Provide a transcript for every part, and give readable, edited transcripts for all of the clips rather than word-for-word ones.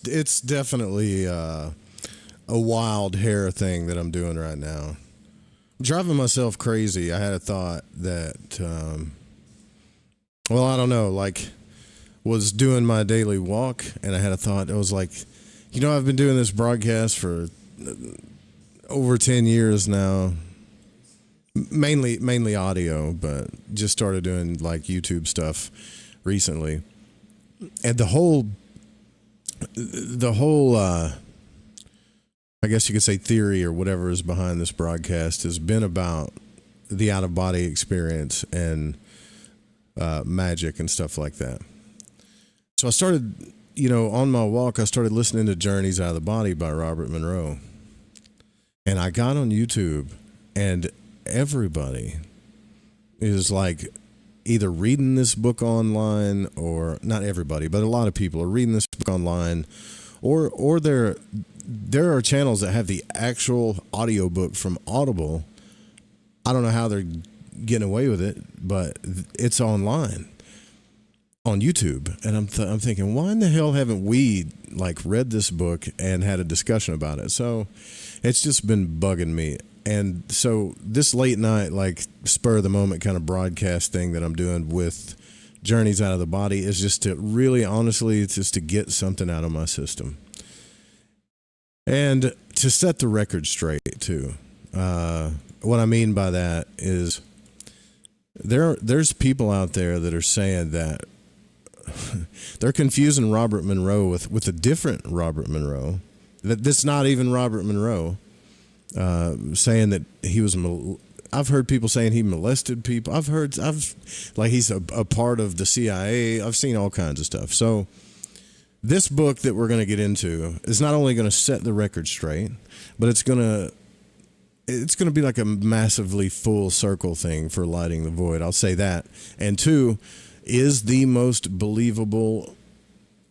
It's definitely a wild hair thing that I'm doing right now. Driving myself crazy. I had a thought that, well, I don't know, like, was doing my daily walk, and I had a thought. It was like, I've been doing this broadcast for over 10 years now, mainly audio, but just started doing like YouTube stuff recently. And the whole I guess you could say theory or whatever is behind this broadcast has been about the out of body experience and magic and stuff like that. So I started, on my walk, I started listening to Journeys Out of the Body by Robert Monroe. And I got on YouTube, and everybody is like either reading this book online, or not everybody, but a lot of people are reading this book online, or there are channels that have the actual audiobook from Audible. I don't know how they're getting away with it, but it's online on YouTube. And I'm thinking, why in the hell haven't we like read this book and had a discussion about it? So it's just been bugging me. And so this late night, like spur of the moment kind of broadcast thing that I'm doing with Journeys Out of the Body is just to really honestly, it's just to get something out of my system. And to set the record straight too. What I mean by that is there's people out there that are saying that they're confusing Robert Monroe with a different Robert Monroe. That's not even Robert Monroe. Saying that he was, I've heard people saying he molested people. I've like he's a part of the CIA. I've seen all kinds of stuff. So this book that we're going to get into is not only going to set the record straight, but it's going to be like a massively full circle thing for Lighting the Void. I'll say that. And two, is the most believable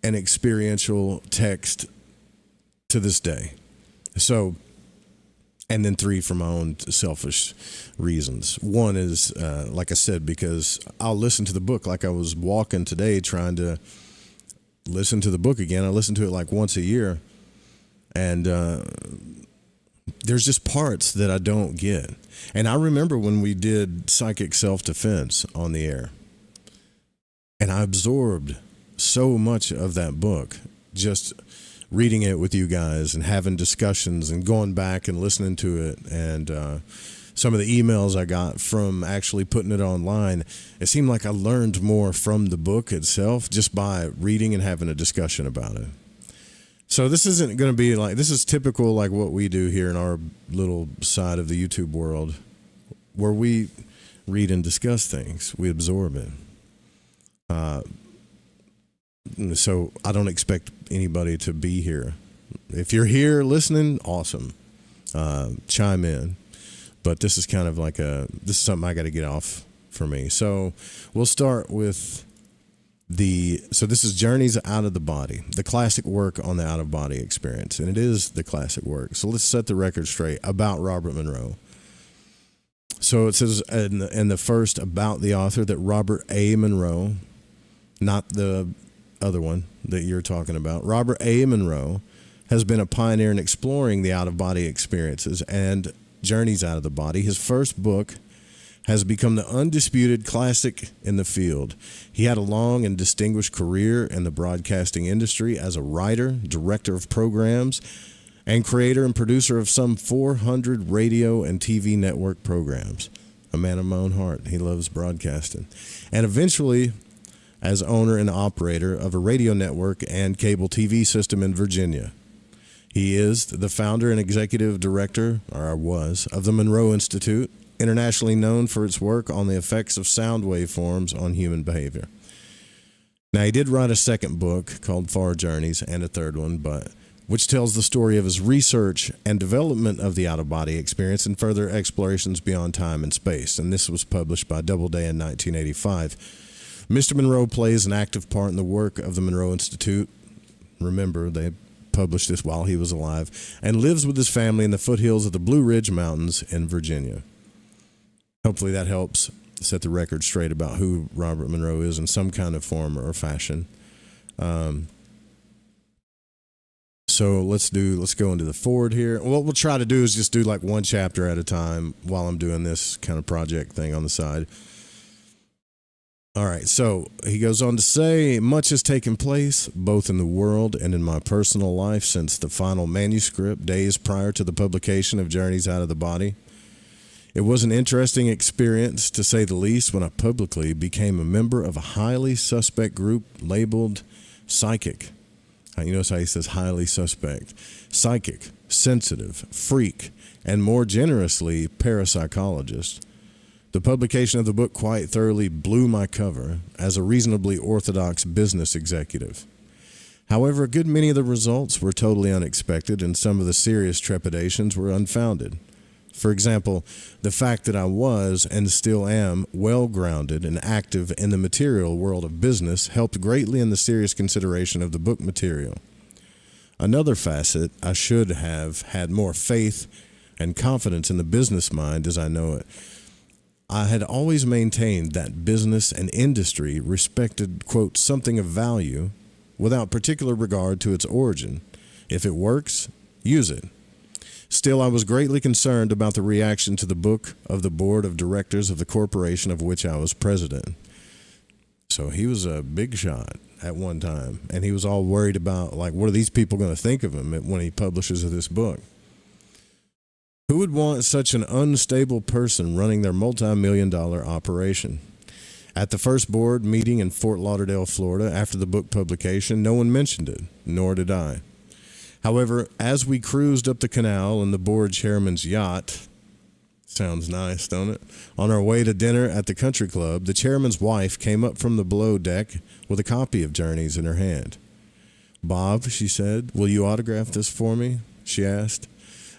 and experiential text to this day. So, and then three, for my own selfish reasons. One is, like I said, because I'll listen to the book like I was walking today trying to listen to the book again. I listen to it like once a year. And there's just parts that I don't get. And I remember when we did Psychic Self-Defense on the air. And I absorbed so much of that book just reading it with you guys and having discussions and going back and listening to it. And some of the emails I got from actually putting it online, it seemed like I learned more from the book itself just by reading and having a discussion about it. So this isn't going to be like, this is typical like what we do here in our little side of the YouTube world, where we read and discuss things. We absorb it. So I don't expect anybody to be here. If you're here listening, awesome. Chime in. But this is kind of like this is something I got to get off for me. So we'll start with so this is Journeys Out of the Body, the classic work on the out of body experience. And it is the classic work. So let's set the record straight about Robert Monroe. So it says in the first about the author that Robert A. Monroe, not the other one that you're talking about, Robert A. Monroe has been a pioneer in exploring the out-of-body experiences and journeys out of the body. His first book has become the undisputed classic in the field. He had a long and distinguished career in the broadcasting industry as a writer, director of programs, and creator and producer of some 400 radio and TV network programs. A man of my own heart. He loves broadcasting. And eventually, as owner and operator of a radio network and cable TV system in Virginia. He is the founder and executive director, or was, of the Monroe Institute, internationally known for its work on the effects of sound waveforms on human behavior. Now, he did write a second book called Far Journeys and a third one, which tells the story of his research and development of the out-of-body experience and further explorations beyond time and space. And this was published by Doubleday in 1985. Mr. Monroe plays an active part in the work of the Monroe Institute. Remember, they published this while he was alive, and lives with his family in the foothills of the Blue Ridge Mountains in Virginia. Hopefully that helps set the record straight about who Robert Monroe is in some kind of form or fashion. So let's go into the forward here. What we'll try to do is just do like one chapter at a time while I'm doing this kind of project thing on the side. All right, so he goes on to say, much has taken place, both in the world and in my personal life, since the final manuscript, days prior to the publication of Journeys Out of the Body. It was an interesting experience, to say the least, when I publicly became a member of a highly suspect group labeled Psychic. You notice how he says highly suspect. Psychic, sensitive, freak, and more generously, parapsychologist. The publication of the book quite thoroughly blew my cover as a reasonably orthodox business executive. However, a good many of the results were totally unexpected, and some of the serious trepidations were unfounded. For example, the fact that I was and still am well-grounded and active in the material world of business helped greatly in the serious consideration of the book material. Another facet, I should have had more faith and confidence in the business mind as I know it. I had always maintained that business and industry respected, quote, something of value without particular regard to its origin. If it works, use it. Still, I was greatly concerned about the reaction to the book of the board of directors of the corporation of which I was president. So he was a big shot at one time, and he was all worried about, like, what are these people going to think of him when he publishes this book? Who would want such an unstable person running their multi-million-dollar operation? At the first board meeting in Fort Lauderdale, Florida, after the book publication, no one mentioned it, nor did I. However, as we cruised up the canal in the board chairman's yacht, sounds nice, don't it? On our way to dinner at the country club, the chairman's wife came up from the below deck with a copy of Journeys in her hand. "Bob," she said, "will you autograph this for me?" she asked.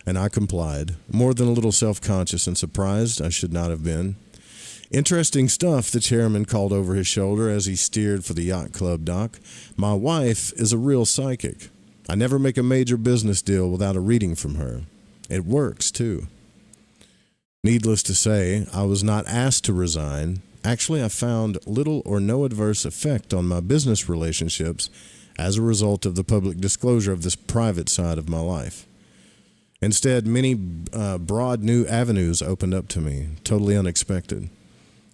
And I complied, more than a little self-conscious and surprised I should not have been. "Interesting stuff," the chairman called over his shoulder as he steered for the yacht club dock. "My wife is a real psychic. I never make a major business deal without a reading from her. It works, too." Needless to say, I was not asked to resign. Actually, I found little or no adverse effect on my business relationships as a result of the public disclosure of this private side of my life. Instead, many broad new avenues opened up to me, totally unexpected.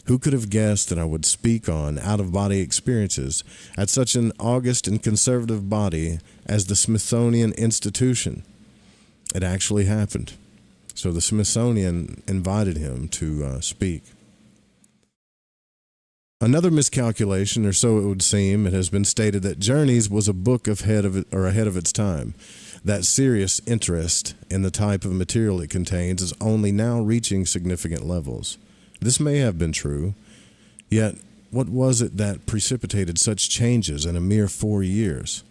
Who could have guessed that I would speak on out-of-body experiences at such an august and conservative body as the Smithsonian Institution? It actually happened. So the Smithsonian invited him to speak. Another miscalculation, or so it would seem, it has been stated that Journeys was a book ahead of its time. That serious interest in the type of material it contains is only now reaching significant levels. This may have been true, yet what was it that precipitated such changes in a mere 4 years?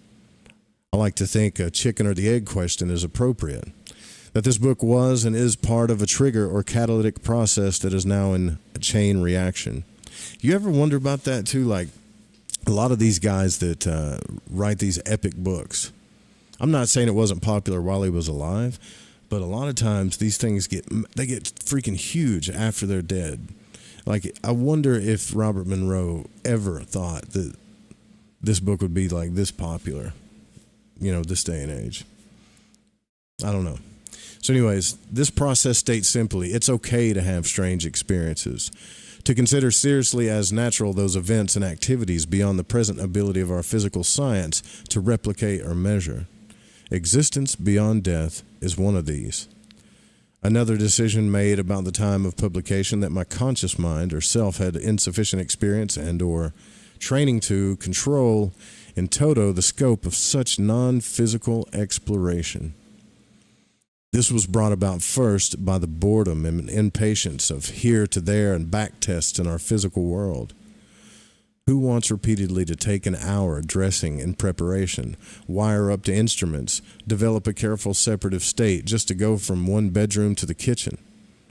I like to think a chicken or the egg question is appropriate. That this book was and is part of a trigger or catalytic process that is now in a chain reaction. You ever wonder about that too? Like a lot of these guys that write these epic books. I'm not saying it wasn't popular while he was alive, but a lot of times these things get freaking huge after they're dead. Like, I wonder if Robert Monroe ever thought that this book would be like this popular, this day and age. I don't know. So anyways, this process states simply, it's okay to have strange experiences, to consider seriously as natural those events and activities beyond the present ability of our physical science to replicate or measure. Existence beyond death is one of these. Another decision made about the time of publication that my conscious mind or self had insufficient experience and or training to control in toto the scope of such non-physical exploration. This was brought about first by the boredom and impatience of here to there and back tests in our physical world. Who wants repeatedly to take an hour dressing in preparation, wire up to instruments, develop a careful separative state just to go from one bedroom to the kitchen,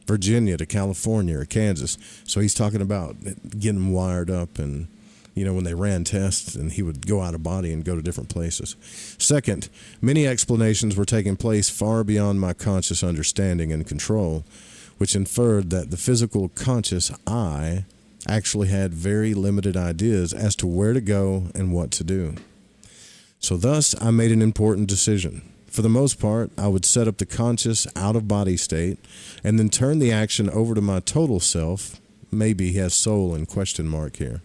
Virginia to California or Kansas? So he's talking about getting them wired up and, when they ran tests and he would go out of body and go to different places. Second, many explanations were taking place far beyond my conscious understanding and control, which inferred that the physical conscious I actually had very limited ideas as to where to go and what to do. So thus, I made an important decision. For the most part, I would set up the conscious out-of-body state and then turn the action over to my total self. Maybe he has soul in question mark here.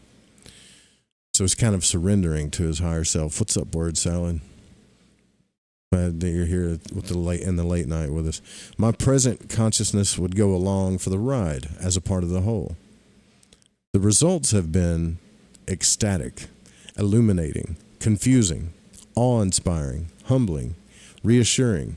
So it's kind of surrendering to his higher self. What's up, word salad? Glad that you're here with the late night with us. My present consciousness would go along for the ride as a part of the whole. The results have been ecstatic, illuminating, confusing, awe-inspiring, humbling, reassuring.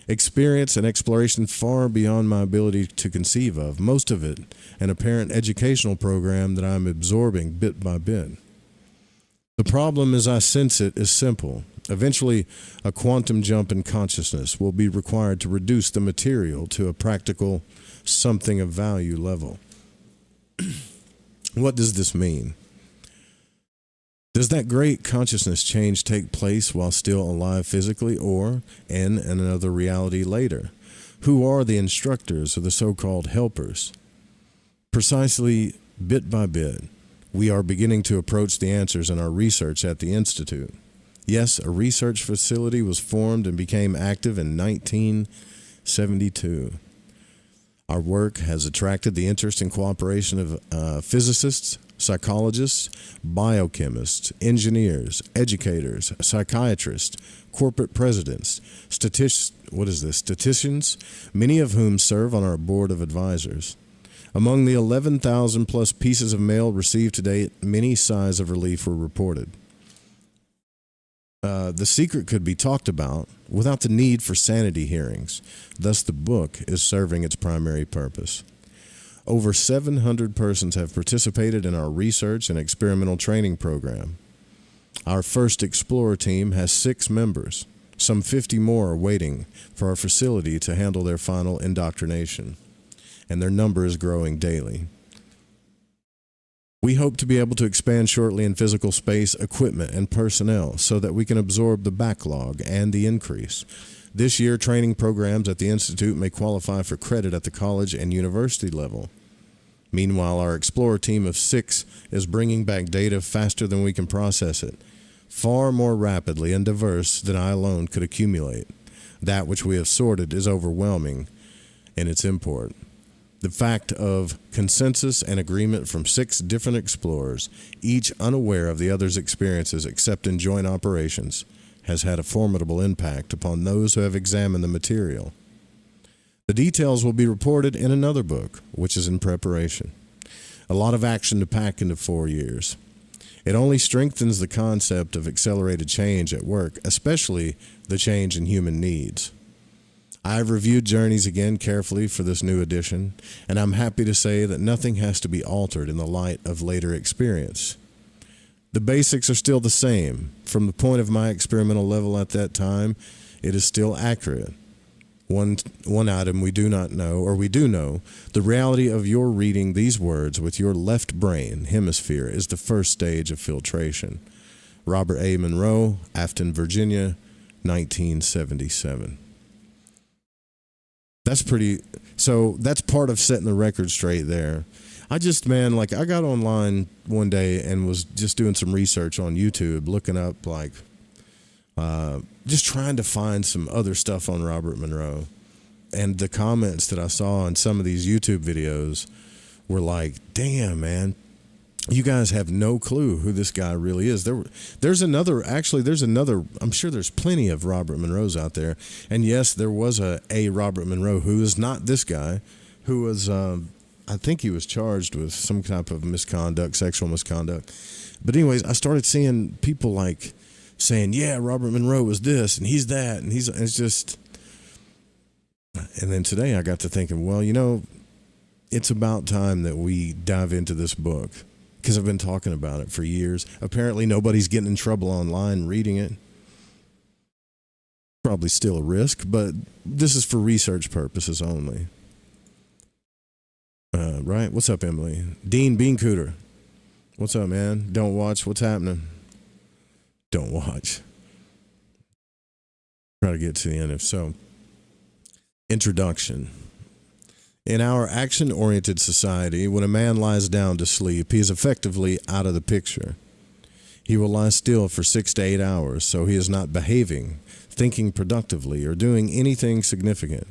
Experience and exploration far beyond my ability to conceive of, most of it an apparent educational program that I'm absorbing bit by bit. The problem as I sense it is simple. Eventually, a quantum jump in consciousness will be required to reduce the material to a practical something of value level. What does this mean? Does that great consciousness change take place while still alive physically or in another reality later? Who are the instructors or the so-called helpers? Precisely bit by bit, we are beginning to approach the answers in our research at the Institute. Yes, a research facility was formed and became active in 1972. Our work has attracted the interest and cooperation of physicists, psychologists, biochemists, engineers, educators, psychiatrists, corporate presidents, statisticians, many of whom serve on our board of advisors. Among the 11,000 plus pieces of mail received to date, many sighs of relief were reported. The secret could be talked about without the need for sanity hearings. Thus, the book is serving its primary purpose. Over 700 persons have participated in our research and experimental training program. Our first Explorer team has 6 members. Some 50 more are waiting for our facility to handle their final indoctrination, and their number is growing daily. We hope to be able to expand shortly in physical space, equipment, and personnel so that we can absorb the backlog and the increase. This year, training programs at the Institute may qualify for credit at the college and university level. Meanwhile, our Explorer team of 6 is bringing back data faster than we can process it, far more rapidly and diverse than I alone could accumulate. That which we have sorted is overwhelming in its import. The fact of consensus and agreement from 6 different explorers, each unaware of the other's experiences except in joint operations, has had a formidable impact upon those who have examined the material. The details will be reported in another book, which is in preparation. A lot of action to pack into 4 years. It only strengthens the concept of accelerated change at work, especially the change in human needs. I have reviewed Journeys again carefully for this new edition, and I'm happy to say that nothing has to be altered in the light of later experience. The basics are still the same. From the point of my experimental level at that time, it is still accurate. One item we do not know, or we do know, the reality of your reading these words with your left brain hemisphere is the first stage of filtration. Robert A. Monroe, Afton, Virginia, 1977. That's part of setting the record straight there. I got online one day and was just doing some research on YouTube, looking up just trying to find some other stuff on Robert Monroe. And the comments that I saw on some of these YouTube videos were like, damn, man, you guys have no clue who this guy really is. There's another, I'm sure there's plenty of Robert Monroes out there. And yes, there was a Robert Monroe who is not this guy, who was, I think he was charged with some type of misconduct, sexual misconduct. But anyways, I started seeing people like saying, yeah, Robert Monroe was this and he's that. And it's just, and then today I got to thinking, well, it's about time that we dive into this book. Because I've been talking about it for years. Apparently nobody's getting in trouble online reading it. Probably still a risk, but this is for research purposes only. Right? What's up, Emily? Dean Beancooter. What's up, man? Don't watch. What's happening? Don't watch. Try to get to the end if so. Introduction. In our action-oriented society, when a man lies down to sleep, he is effectively out of the picture. He will lie still for 6 to 8 hours, so he is not behaving, thinking productively, or doing anything significant.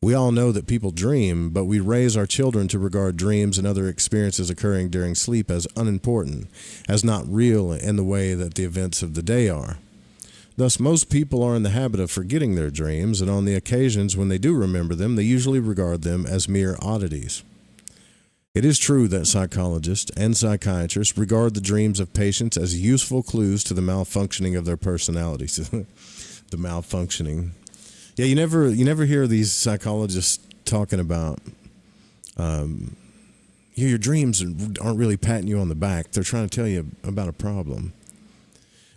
We all know that people dream, but we raise our children to regard dreams and other experiences occurring during sleep as unimportant, as not real in the way that the events of the day are. Thus, most people are in the habit of forgetting their dreams, and on the occasions when they do remember them, they usually regard them as mere oddities. It is true that psychologists and psychiatrists regard the dreams of patients as useful clues to the malfunctioning of their personalities. The malfunctioning. Yeah, you never hear these psychologists talking about your dreams aren't really patting you on the back. They're trying to tell you about a problem.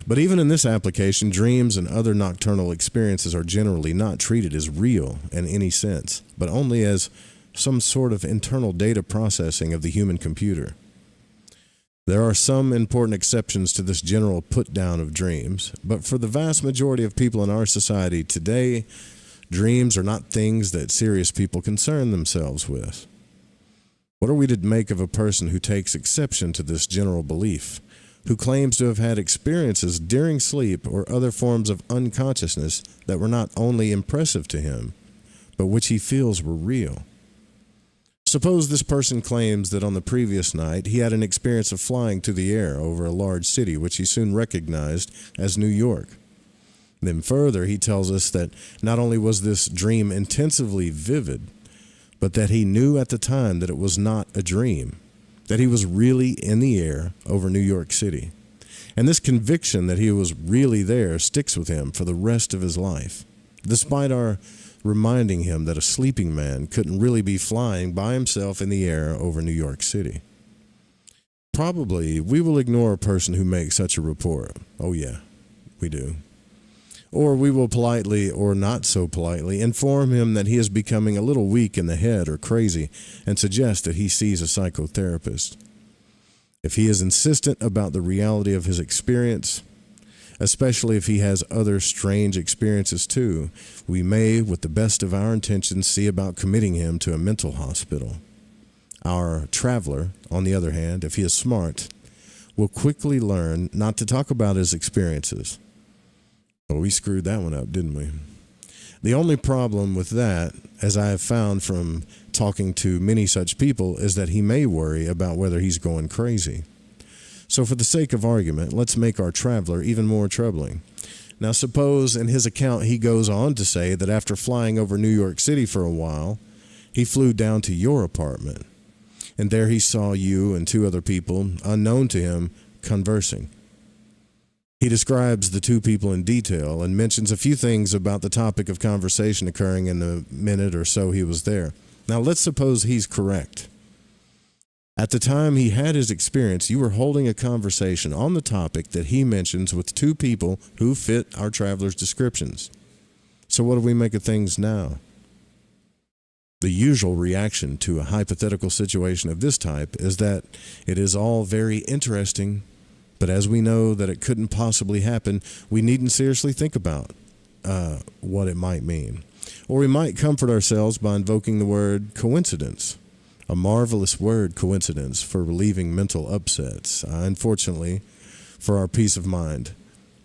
But even in this application, dreams and other nocturnal experiences are generally not treated as real in any sense, but only as some sort of internal data processing of the human computer. There are some important exceptions to this general put-down of dreams, but for the vast majority of people in our society today, dreams are not things that serious people concern themselves with. What are we to make of a person who takes exception to this general belief, who claims to have had experiences during sleep or other forms of unconsciousness that were not only impressive to him, but which he feels were real? Suppose this person claims that on the previous night he had an experience of flying through the air over a large city, which he soon recognized as New York. Then further, he tells us that not only was this dream intensively vivid, but that he knew at the time that it was not a dream, that he was really in the air over New York City. And this conviction that he was really there sticks with him for the rest of his life, despite our reminding him that a sleeping man couldn't really be flying by himself in the air over New York City. Probably we will ignore a person who makes such a report. Oh yeah, we do. Or we will politely, or not so politely, inform him that he is becoming a little weak in the head or crazy and suggest that he sees a psychotherapist. If he is insistent about the reality of his experience, especially if he has other strange experiences too, we may, with the best of our intentions, see about committing him to a mental hospital. Our traveler, on the other hand, if he is smart, will quickly learn not to talk about his experiences. Well, we screwed that one up, didn't we? The only problem with that, as I have found from talking to many such people, is that he may worry about whether he's going crazy. So for the sake of argument, let's make our traveler even more troubling. Now suppose in his account he goes on to say that after flying over New York City for a while, he flew down to your apartment, and there he saw you and 2 other people, unknown to him, conversing. He describes the 2 people in detail and mentions a few things about the topic of conversation occurring in the minute or so he was there. Now let's suppose he's correct. At the time he had his experience, you were holding a conversation on the topic that he mentions with 2 people who fit our traveler's descriptions. So what do we make of things now? The usual reaction to a hypothetical situation of this type is that it is all very interesting, but as we know that it couldn't possibly happen, we needn't seriously think about what it might mean. Or we might comfort ourselves by invoking the word coincidence, a marvelous word, coincidence, for relieving mental upsets. Unfortunately, for our peace of mind,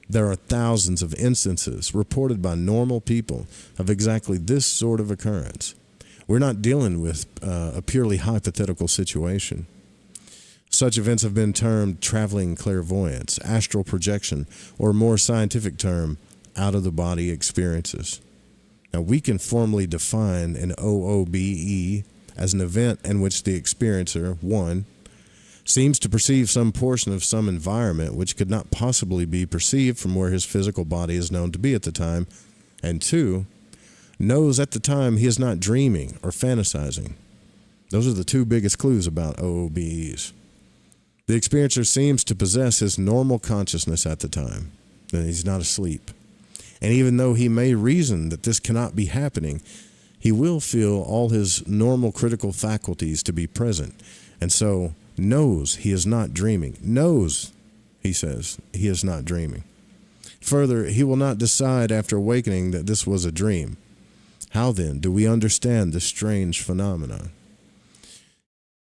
there are thousands of instances reported by normal people of exactly this sort of occurrence. We're not dealing with a purely hypothetical situation. Such events have been termed traveling clairvoyance, astral projection, or more scientific term, out-of-the-body experiences. Now, we can formally define an OOBE as an event in which the experiencer, 1, seems to perceive some portion of some environment which could not possibly be perceived from where his physical body is known to be at the time, and 2, knows at the time he is not dreaming or fantasizing. Those are the 2 biggest clues about OOBEs. The experiencer seems to possess his normal consciousness at the time, that he's not asleep. And even though he may reason that this cannot be happening, he will feel all his normal critical faculties to be present, and so knows he is not dreaming. Knows, he says, he is not dreaming. Further, he will not decide after awakening that this was a dream. How then do we understand this strange phenomenon?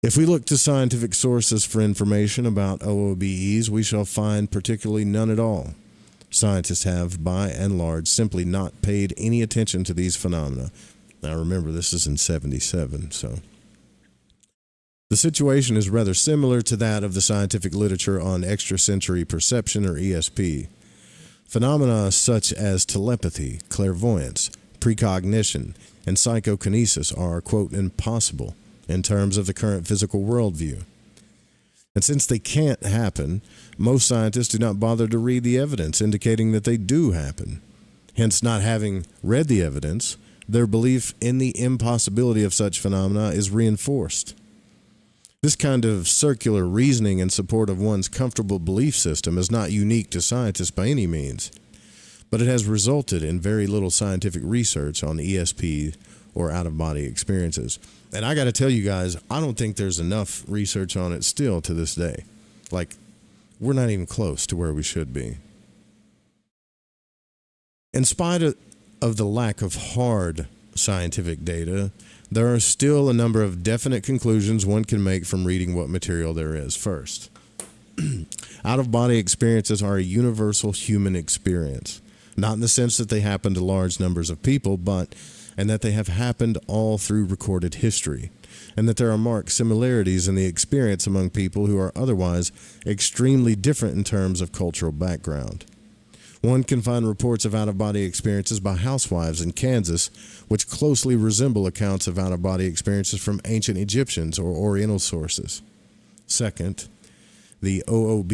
If we look to scientific sources for information about OOBEs, we shall find particularly none at all. Scientists have, by and large, simply not paid any attention to these phenomena. Now remember, this is in 77, so. The situation is rather similar to that of the scientific literature on extrasensory perception, or ESP. Phenomena such as telepathy, clairvoyance, precognition, and psychokinesis are, quote, impossible in terms of the current physical worldview. And since they can't happen, most scientists do not bother to read the evidence indicating that they do happen. Hence, not having read the evidence, their belief in the impossibility of such phenomena is reinforced. This kind of circular reasoning in support of one's comfortable belief system is not unique to scientists by any means, but it has resulted in very little scientific research on ESP or out-of-body experiences. And I got to tell you guys, I don't think there's enough research on it still to this day. Like, we're not even close to where we should be. In spite of the lack of hard scientific data, there are still a number of definite conclusions one can make from reading what material there is. First, out-of-body experiences are a universal human experience, not in the sense that they happen to large numbers of people, but and that they have happened all through recorded history, and that there are marked similarities in the experience among people who are otherwise extremely different in terms of cultural background. One can find reports of out-of-body experiences by housewives in Kansas, which closely resemble accounts of out-of-body experiences from ancient Egyptians or Oriental sources. Second, the OOBE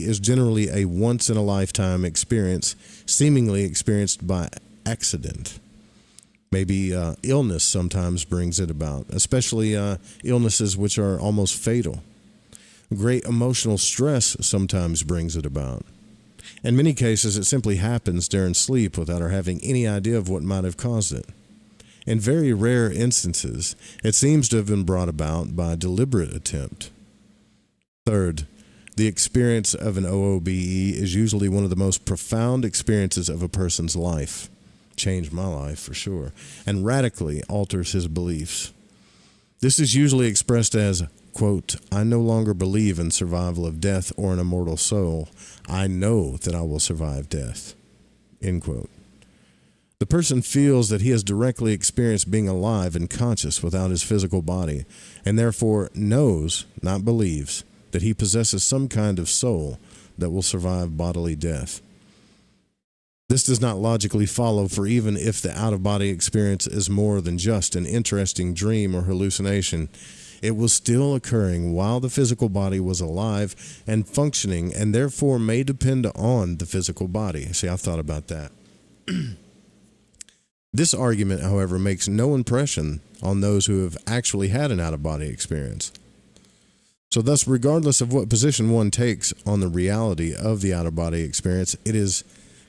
is generally a once-in-a-lifetime experience, seemingly experienced by accident. Maybe illness sometimes brings it about, especially illnesses which are almost fatal. Great emotional stress sometimes brings it about. In many cases, it simply happens during sleep without our having any idea of what might have caused it. In very rare instances, it seems to have been brought about by a deliberate attempt. Third, the experience of an OOBE is usually one of the most profound experiences of a person's life. Changed my life for sure, and radically alters his beliefs. This is usually expressed as, quote, I no longer believe in survival of death or an immortal soul. I know that I will survive death, end quote. The person feels that he has directly experienced being alive and conscious without his physical body, and therefore knows, not believes, that he possesses some kind of soul that will survive bodily death. This does not logically follow, for even if the out-of-body experience is more than just an interesting dream or hallucination, it was still occurring while the physical body was alive and functioning, and therefore may depend on the physical body. See, I've thought about that. This argument, however, makes no impression on those who have actually had an out-of-body experience. So thus, regardless of what position one takes on the reality of the out-of-body experience, it is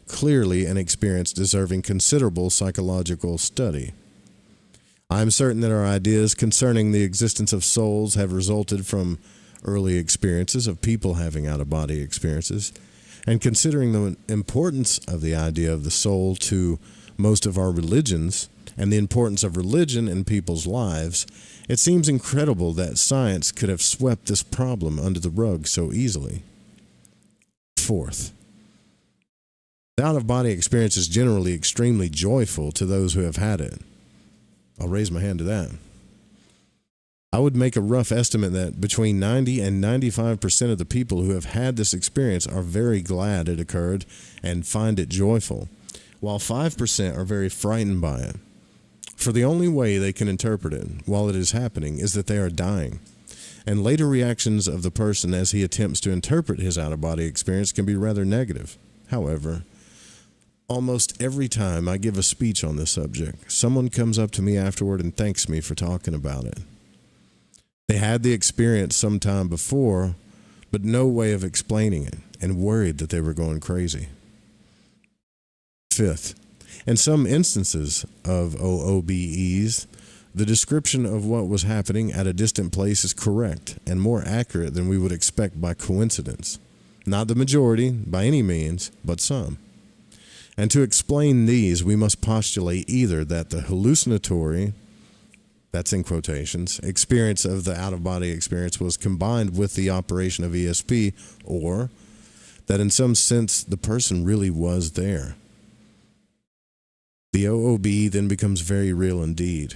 clearly an experience deserving considerable psychological study. I am certain that our ideas concerning the existence of souls have resulted from early experiences of people having out-of-body experiences, and considering the importance of the idea of the soul to most of our religions and the importance of religion in people's lives, it seems incredible that science could have swept this problem under the rug so easily. Fourth, the out-of-body experience is generally extremely joyful to those who have had it. I'll raise my hand to that. I would make a rough estimate that between 90 and 95% of the people who have had this experience are very glad it occurred and find it joyful, while 5% are very frightened by it. For the only way they can interpret it while it is happening is that they are dying, and later reactions of the person as he attempts to interpret his out-of-body experience can be rather negative. However, almost every time I give a speech on this subject, someone comes up to me afterward and thanks me for talking about it. They had the experience some time before, but no way of explaining it, and worried that they were going crazy. Fifth, in some instances of OOBEs, the description of what was happening at a distant place is correct and more accurate than we would expect by coincidence. Not the majority, by any means, but some. And to explain these, we must postulate either that the hallucinatory that's in quotations, experience of the out-of-body experience was combined with the operation of ESP, or that in some sense the person really was there. The OOBE then becomes very real indeed.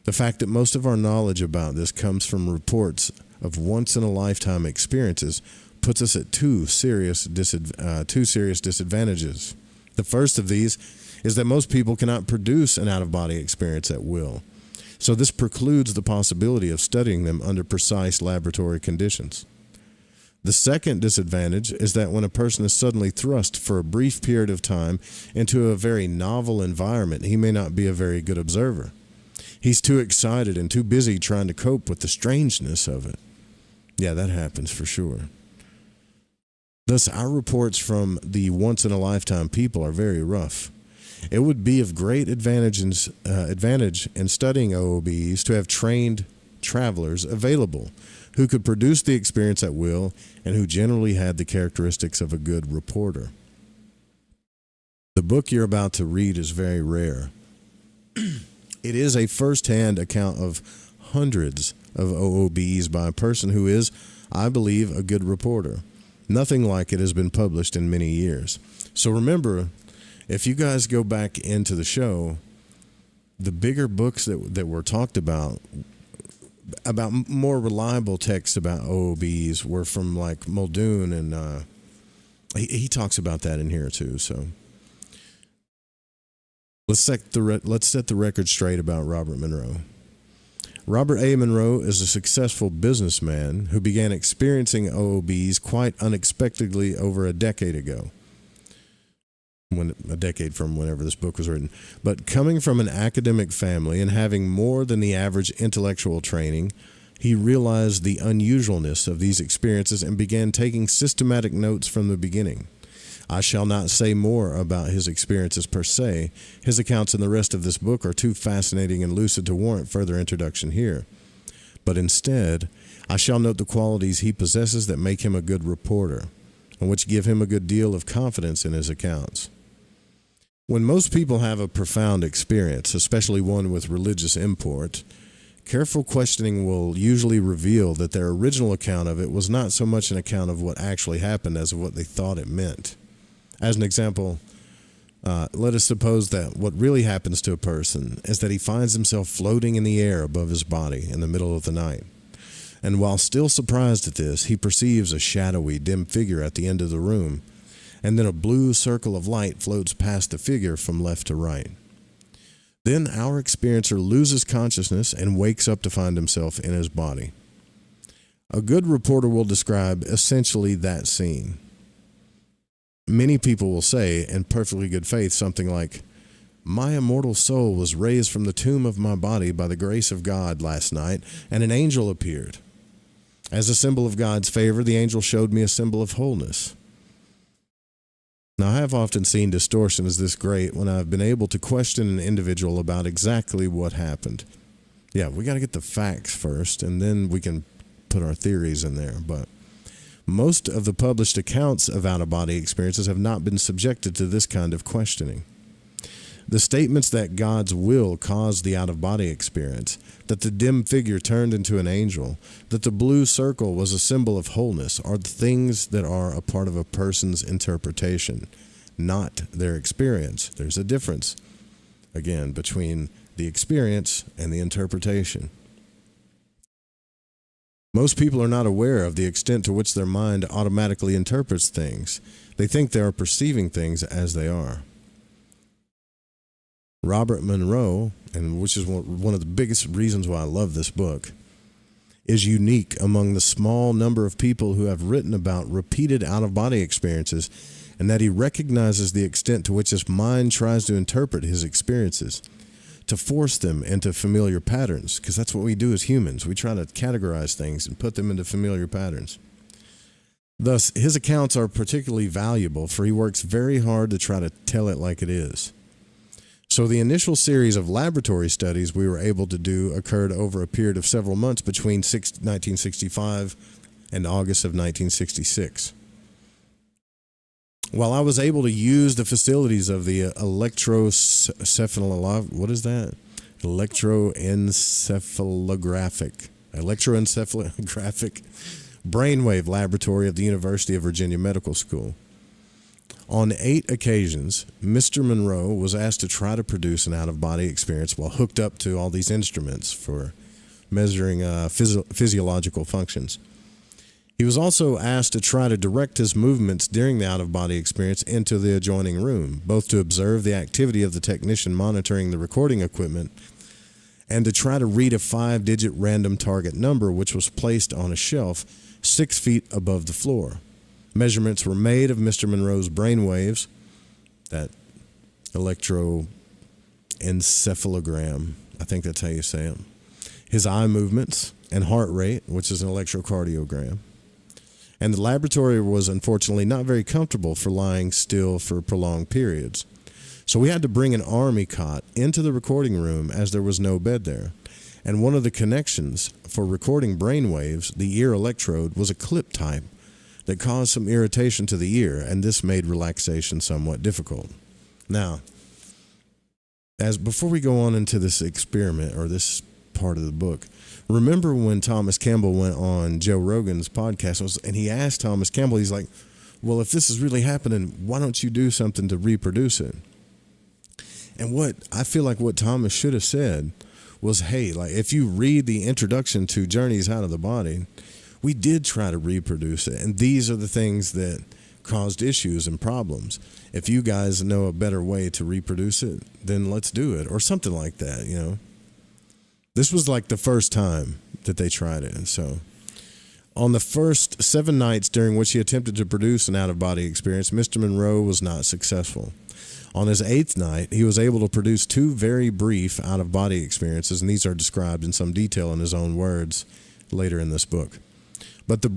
The fact that most of our knowledge about this comes from reports of once-in-a-lifetime experiences puts us at two serious disadvantages. The first of these is that most people cannot produce an out-of-body experience at will. So this precludes the possibility of studying them under precise laboratory conditions. The second disadvantage is that when a person is suddenly thrust for a brief period of time into a very novel environment, he may not be a very good observer. He's too excited and too busy trying to cope with the strangeness of it. Yeah, that happens for sure. Thus, our reports from the once-in-a-lifetime people are very rough. It would be of great advantage in studying OOBEs to have trained travelers available who could produce the experience at will and who generally had the characteristics of a good reporter. The book you're about to read is very rare. It is a first-hand account of hundreds of OOBEs by a person who is, I believe, a good reporter. Nothing like it has been published in many years. So remember, if you guys go back into the show, the bigger books that were talked about more reliable texts about OOBEs were from like Muldoon, and he talks about that in here too. So let's set the record straight about Robert Monroe. Robert A. Monroe is a successful businessman who began experiencing OOBEs quite unexpectedly over a decade ago. A decade from whenever this book was written. But coming from an academic family and having more than the average intellectual training, he realized the unusualness of these experiences and began taking systematic notes from the beginning. I shall not say more about his experiences per se. His accounts in the rest of this book are too fascinating and lucid to warrant further introduction here. But instead, I shall note the qualities he possesses that make him a good reporter, and which give him a good deal of confidence in his accounts. When most people have a profound experience, especially one with religious import, careful questioning will usually reveal that their original account of it was not so much an account of what actually happened as of what they thought it meant. As an example, let us suppose that what really happens to a person is that he finds himself floating in the air above his body in the middle of the night. And while still surprised at this, he perceives a shadowy, dim figure at the end of the room, and then a blue circle of light floats past the figure from left to right. Then our experiencer loses consciousness and wakes up to find himself in his body. A good reporter will describe essentially that scene. Many people will say, in perfectly good faith, something like, "My immortal soul was raised from the tomb of my body by the grace of God last night, and an angel appeared. As a symbol of God's favor, the angel showed me a symbol of wholeness." Now, I have often seen distortions this great when I've been able to question an individual about exactly what happened. Yeah, we got to get the facts first, and then we can put our theories in there. But most of the published accounts of out-of-body experiences have not been subjected to this kind of questioning. The statements that God's will caused the out-of-body experience, that the dim figure turned into an angel, that the blue circle was a symbol of wholeness, are the things that are a part of a person's interpretation, not their experience. There's a difference, again, between the experience and the interpretation. Most people are not aware of the extent to which their mind automatically interprets things. They think they are perceiving things as they are. Robert Monroe, and which is one of the biggest reasons why I love this book, is unique among the small number of people who have written about repeated out-of-body experiences, and that he recognizes the extent to which his mind tries to interpret his experiences, to force them into familiar patterns, because that's what we do as humans. We try to categorize things and put them into familiar patterns. Thus, his accounts are particularly valuable, for he works very hard to try to tell it like it is. So the initial series of laboratory studies we were able to do occurred over a period of several months between 1965 and August of 1966. While I was able to use the facilities of the electroencephalography, what is that? electroencephalographic brainwave laboratory of the University of Virginia Medical School. On 8 occasions, Mr. Monroe was asked to try to produce an out-of-body experience while hooked up to all these instruments for measuring physiological functions. He was also asked to try to direct his movements during the out-of-body experience into the adjoining room, both to observe the activity of the technician monitoring the recording equipment and to try to read a 5-digit random target number which was placed on a shelf 6 feet above the floor. Measurements were made of Mr. Monroe's brain waves, that electroencephalogram, I think that's how you say it, his eye movements, and heart rate, which is an electrocardiogram. And the laboratory was unfortunately not very comfortable for lying still for prolonged periods. So we had to bring an army cot into the recording room as there was no bed there. And one of the connections for recording brain waves, the ear electrode, was a clip type that caused some irritation to the ear, and this made relaxation somewhat difficult. Now, before we go on into this experiment or this part of the book, remember when Thomas Campbell went on Joe Rogan's podcast and he asked Thomas Campbell, he's like, well, if this is really happening, why don't you do something to reproduce it? And what I feel like what Thomas should have said was, hey, like if you read the introduction to Journeys Out of the Body, we did try to reproduce it, and these are the things that caused issues and problems. If you guys know a better way to reproduce it, then let's do it, or something like that, you know. This was like the first time that they tried it. And so on the first 7 nights during which he attempted to produce an out-of-body experience, Mr. Monroe was not successful. On his 8th night, he was able to produce 2 very brief out-of-body experiences, and these are described in some detail in his own words later in this book. But the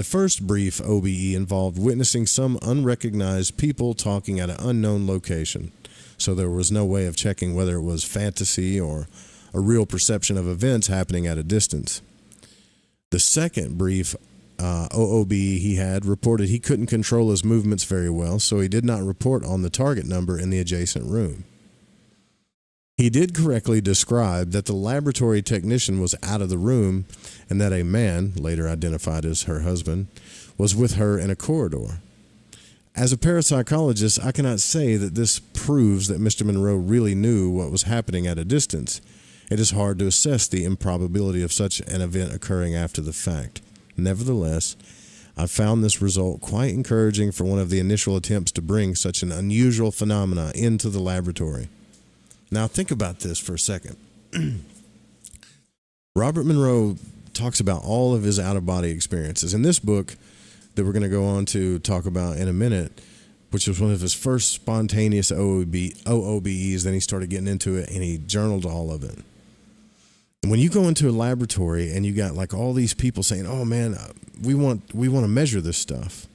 first brief OBE involved witnessing some unrecognized people talking at an unknown location, so there was no way of checking whether it was fantasy or a real perception of events happening at a distance. The second brief OOBE he had reported he couldn't control his movements very well, so he did not report on the target number in the adjacent room. He did correctly describe that the laboratory technician was out of the room and that a man, later identified as her husband, was with her in a corridor. As a parapsychologist, I cannot say that this proves that Mr. Monroe really knew what was happening at a distance. It is hard to assess the improbability of such an event occurring after the fact. Nevertheless, I found this result quite encouraging for one of the initial attempts to bring such an unusual phenomena into the laboratory. Now think about this for a second. Robert Monroe talks about all of his out-of-body experiences. In this book that we're going to go on to talk about in a minute, which was one of his first spontaneous OOBEs, then he started getting into it and he journaled all of it. And when you go into a laboratory and you got like all these people saying, oh man, we want to measure this stuff.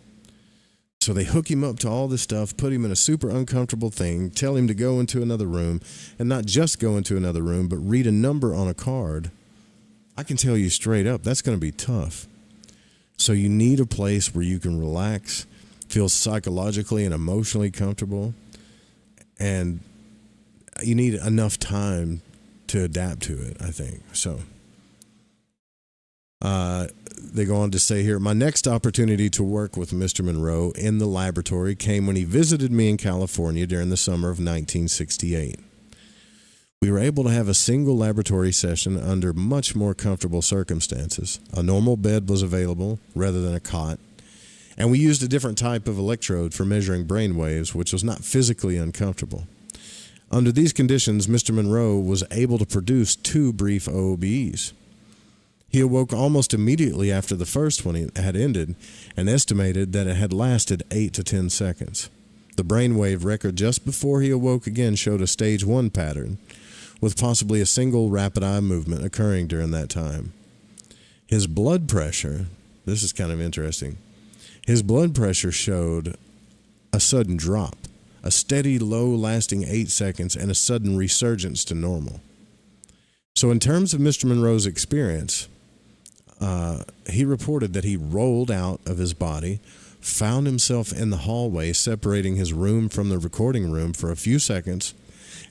So they hook him up to all this stuff, put him in a super uncomfortable thing, tell him to go into another room, and not just go into another room, but read a number on a card. I can tell you straight up, that's going to be tough. So you need a place where you can relax, feel psychologically and emotionally comfortable, and you need enough time to adapt to it, I think. So they go on to say here, my next opportunity to work with Mr. Monroe in the laboratory came when he visited me in California during the summer of 1968. We were able to have a single laboratory session under much more comfortable circumstances. A normal bed was available rather than a cot, and we used a different type of electrode for measuring brain waves, which was not physically uncomfortable. Under these conditions, Mr. Monroe was able to produce 2 brief OOBEs. He awoke almost immediately after the first one had ended and estimated that it had lasted 8 to 10 seconds. The brainwave record just before he awoke again showed a stage 1 pattern, with possibly a single rapid eye movement occurring during that time. His blood pressure, this is kind of interesting, his blood pressure showed a sudden drop, a steady low lasting 8 seconds, and a sudden resurgence to normal. So in terms of Mr. Monroe's experience, he reported that he rolled out of his body, found himself in the hallway separating his room from the recording room for a few seconds,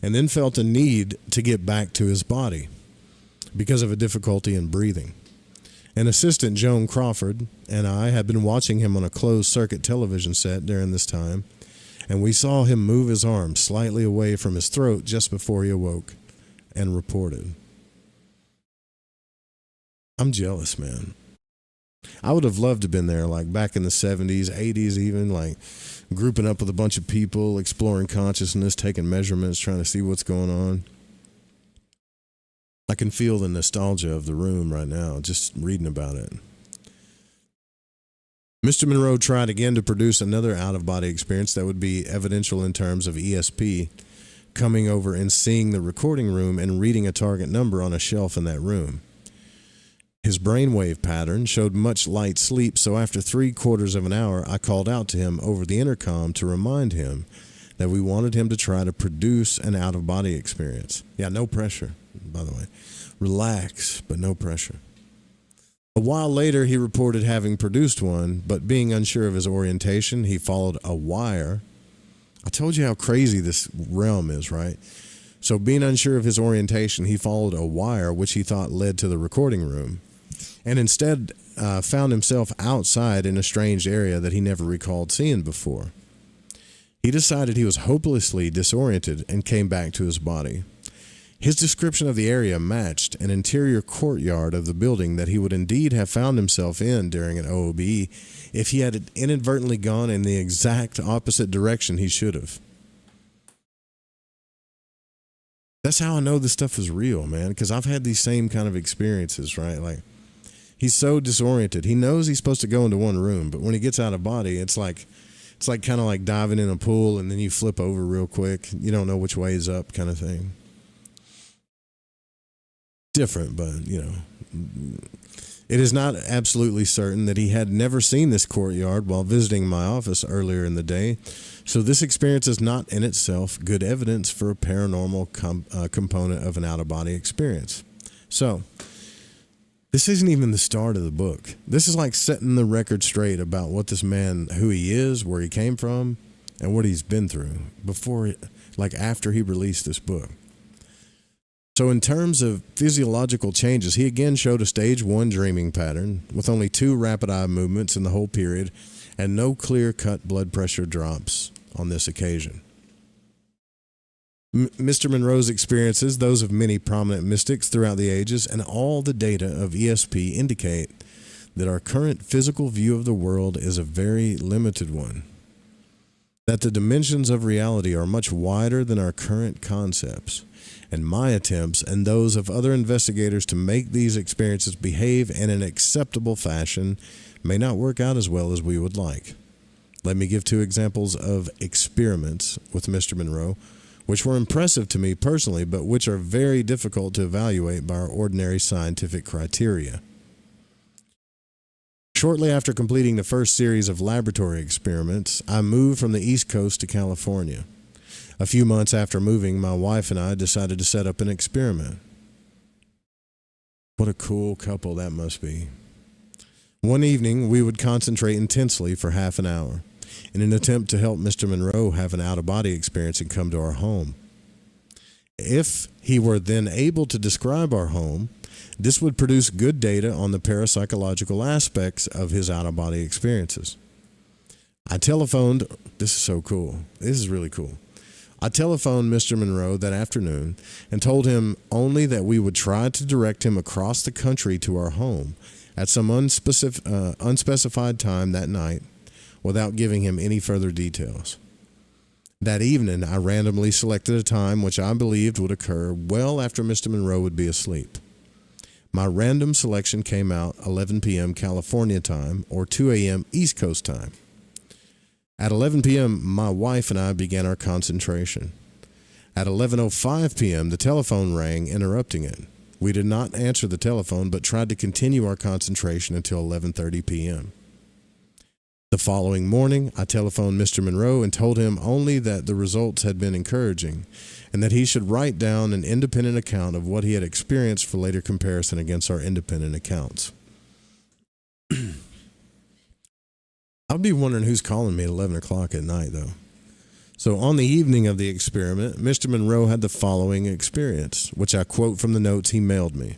and then felt a need to get back to his body because of a difficulty in breathing. An assistant, Joan Crawford, and I had been watching him on a closed-circuit television set during this time, and we saw him move his arm slightly away from his throat just before he awoke and reported. I'm jealous, man. I would have loved to have been there, like back in the 70s, 80s even, like grouping up with a bunch of people, exploring consciousness, taking measurements, trying to see what's going on. I can feel the nostalgia of the room right now, just reading about it. Mr. Monroe tried again to produce another out-of-body experience that would be evidential in terms of ESP, coming over and seeing the recording room and reading a target number on a shelf in that room. His brainwave pattern showed much light sleep, so after 3/4 of an hour, I called out to him over the intercom to remind him that we wanted him to try to produce an out-of-body experience. Yeah, no pressure, by the way. Relax, but no pressure. A while later, he reported having produced one, but being unsure of his orientation, he followed a wire. I told you how crazy this realm is, right? So being unsure of his orientation, he followed a wire which he thought led to the recording room, and instead found himself outside in a strange area that he never recalled seeing before. He decided he was hopelessly disoriented and came back to his body. His description of the area matched an interior courtyard of the building that he would indeed have found himself in during an OOBE if he had inadvertently gone in the exact opposite direction he should have. That's how I know this stuff is real, man, because I've had these same kind of experiences, right? Like, he's so disoriented. He knows he's supposed to go into one room, but when he gets out of body, it's like kind of like diving in a pool and then you flip over real quick. You don't know which way is up, kind of thing. Different, but, you know. It is not absolutely certain that he had never seen this courtyard while visiting my office earlier in the day, so this experience is not in itself good evidence for a paranormal component of an out-of-body experience. So, this isn't even the start of the book. This is like setting the record straight about what this man, who he is, where he came from, and what he's been through after he released this book. So in terms of physiological changes, he again showed a stage 1 dreaming pattern with only 2 rapid eye movements in the whole period and no clear-cut blood pressure drops on this occasion. Mr. Monroe's experiences, those of many prominent mystics throughout the ages, and all the data of ESP indicate that our current physical view of the world is a very limited one, that the dimensions of reality are much wider than our current concepts, and my attempts and those of other investigators to make these experiences behave in an acceptable fashion may not work out as well as we would like. Let me give 2 examples of experiments with Mr. Monroe, which were impressive to me personally, but which are very difficult to evaluate by our ordinary scientific criteria. Shortly after completing the first series of laboratory experiments, I moved from the East Coast to California. A few months after moving, my wife and I decided to set up an experiment. What a cool couple that must be. One evening, we would concentrate intensely for half an hour in an attempt to help Mr. Monroe have an out-of-body experience and come to our home. If he were then able to describe our home, this would produce good data on the parapsychological aspects of his out-of-body experiences. I telephoned, this is so cool, this is really cool. I telephoned Mr. Monroe that afternoon and told him only that we would try to direct him across the country to our home at some unspecified time that night without giving him any further details. That evening, I randomly selected a time which I believed would occur well after Mr. Monroe would be asleep. My random selection came out 11 p.m. California time or 2 a.m. East Coast time. At 11 p.m., my wife and I began our concentration. At 11:05 p.m., the telephone rang, interrupting it. We did not answer the telephone, but tried to continue our concentration until 11:30 p.m. The following morning, I telephoned Mr. Monroe and told him only that the results had been encouraging and that he should write down an independent account of what he had experienced for later comparison against our independent accounts. I'd be wondering who's calling me at 11 o'clock at night, though. So on the evening of the experiment, Mr. Monroe had the following experience, which I quote from the notes he mailed me.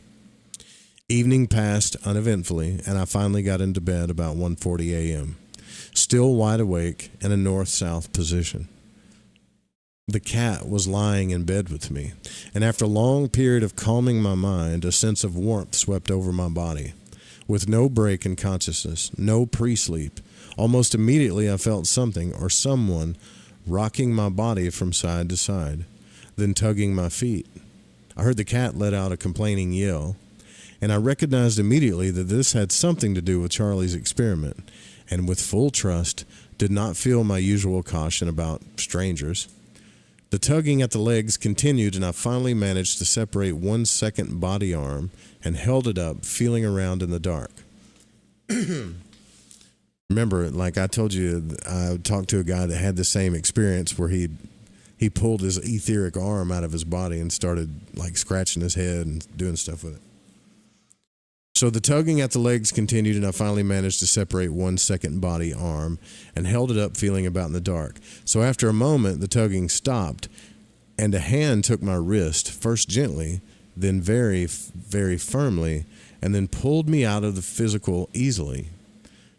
Evening passed uneventfully, and I finally got into bed about 1:40 a.m., still wide awake in a north-south position. The cat was lying in bed with me, and after a long period of calming my mind, a sense of warmth swept over my body. With no break in consciousness, no pre-sleep, almost immediately I felt something or someone rocking my body from side to side, then tugging my feet. I heard the cat let out a complaining yell, and I recognized immediately that this had something to do with Charlie's experiment, and with full trust, did not feel my usual caution about strangers. The tugging at the legs continued, and I finally managed to separate one second body arm and held it up, feeling around in the dark. Remember, like I told you, I talked to a guy that had the same experience where he pulled his etheric arm out of his body and started like scratching his head and doing stuff with it. So the tugging at the legs continued, and I finally managed to separate one second body arm and held it up, feeling about in the dark. So after a moment, the tugging stopped, and a hand took my wrist, first gently, then very, very firmly, and then pulled me out of the physical easily.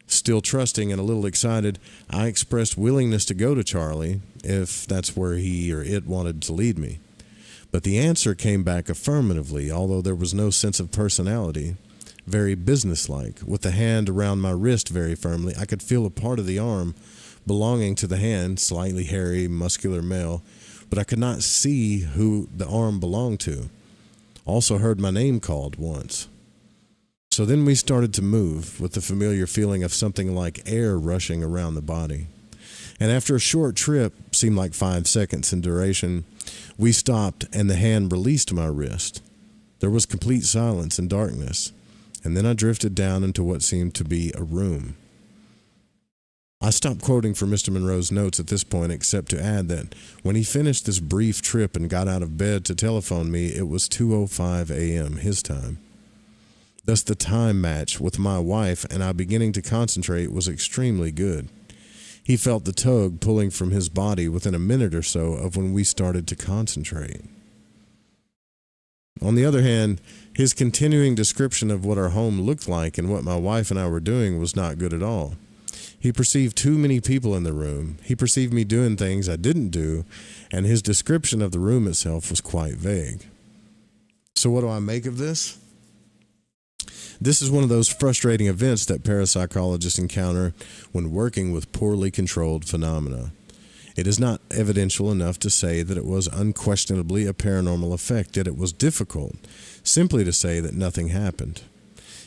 Still trusting and a little excited, I expressed willingness to go to Charlie if that's where he or it wanted to lead me. But the answer came back affirmatively, although there was no sense of personality. Very businesslike. With the hand around my wrist very firmly, I could feel a part of the arm belonging to the hand, slightly hairy, muscular male, but I could not see who the arm belonged to. Also heard my name called once. So then we started to move, with the familiar feeling of something like air rushing around the body. And after a short trip, seemed like 5 seconds in duration, we stopped and the hand released my wrist. There was complete silence and darkness, and then I drifted down into what seemed to be a room. I stopped quoting from Mr. Monroe's notes at this point, except to add that when he finished this brief trip and got out of bed to telephone me, it was 2:05 a.m. his time. Thus the time match with my wife and I beginning to concentrate was extremely good. He felt the tug pulling from his body within a minute or so of when we started to concentrate. On the other hand, his continuing description of what our home looked like and what my wife and I were doing was not good at all. He perceived too many people in the room. He perceived me doing things I didn't do, and his description of the room itself was quite vague. So what do I make of this? This is one of those frustrating events that parapsychologists encounter when working with poorly controlled phenomena. It is not evidential enough to say that it was unquestionably a paranormal effect, yet it was difficult simply to say that nothing happened.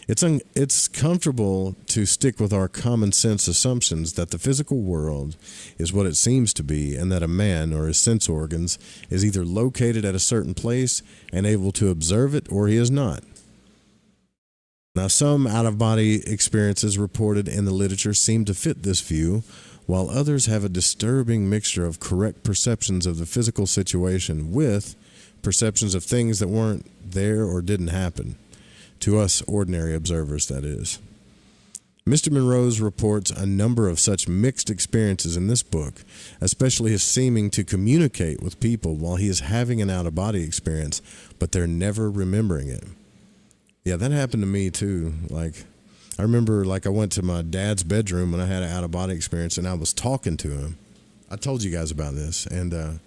It's comfortable to stick with our common sense assumptions that the physical world is what it seems to be, and that a man or his sense organs is either located at a certain place and able to observe it, or he is not. Now, some out-of-body experiences reported in the literature seem to fit this view, while others have a disturbing mixture of correct perceptions of the physical situation with perceptions of things that weren't there or didn't happen. To us ordinary observers, that is. Mr. Monroe's reports a number of such mixed experiences in this book, especially his seeming to communicate with people while he is having an out-of-body experience, but they're never remembering it. Yeah, that happened to me too. Like, I remember, I went to my dad's bedroom when I had an out-of-body experience, and I was talking to him. I told you guys about this, and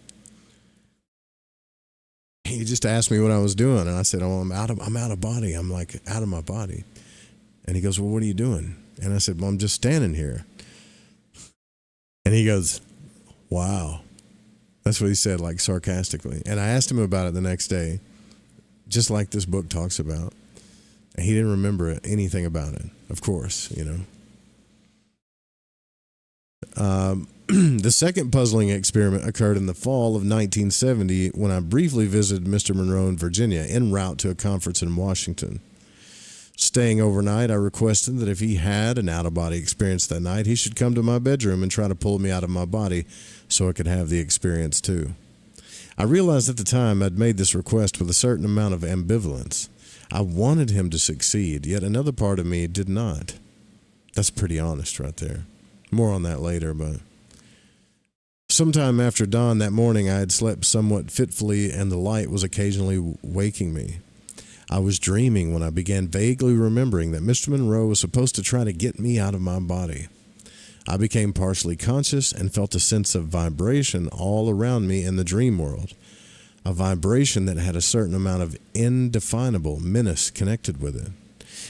he just asked me what I was doing, and I said, "Oh, I'm out of body. I'm like out of my body." And he goes, "Well, what are you doing?" And I said, "Well, I'm just standing here." And he goes, "Wow." That's what he said, like sarcastically. And I asked him about it the next day, just like this book talks about. And he didn't remember anything about it, of course, The second puzzling experiment occurred in the fall of 1970 when I briefly visited Mr. Monroe in Virginia en route to a conference in Washington. Staying overnight, I requested that if he had an out-of-body experience that night, he should come to my bedroom and try to pull me out of my body so I could have the experience too. I realized at the time I'd made this request with a certain amount of ambivalence. I wanted him to succeed, yet another part of me did not. That's pretty honest right there. More on that later, but... Sometime after dawn that morning, I had slept somewhat fitfully, and the light was occasionally waking me. I was dreaming when I began vaguely remembering that Mr. Monroe was supposed to try to get me out of my body. I became partially conscious and felt a sense of vibration all around me in the dream world, a vibration that had a certain amount of indefinable menace connected with it.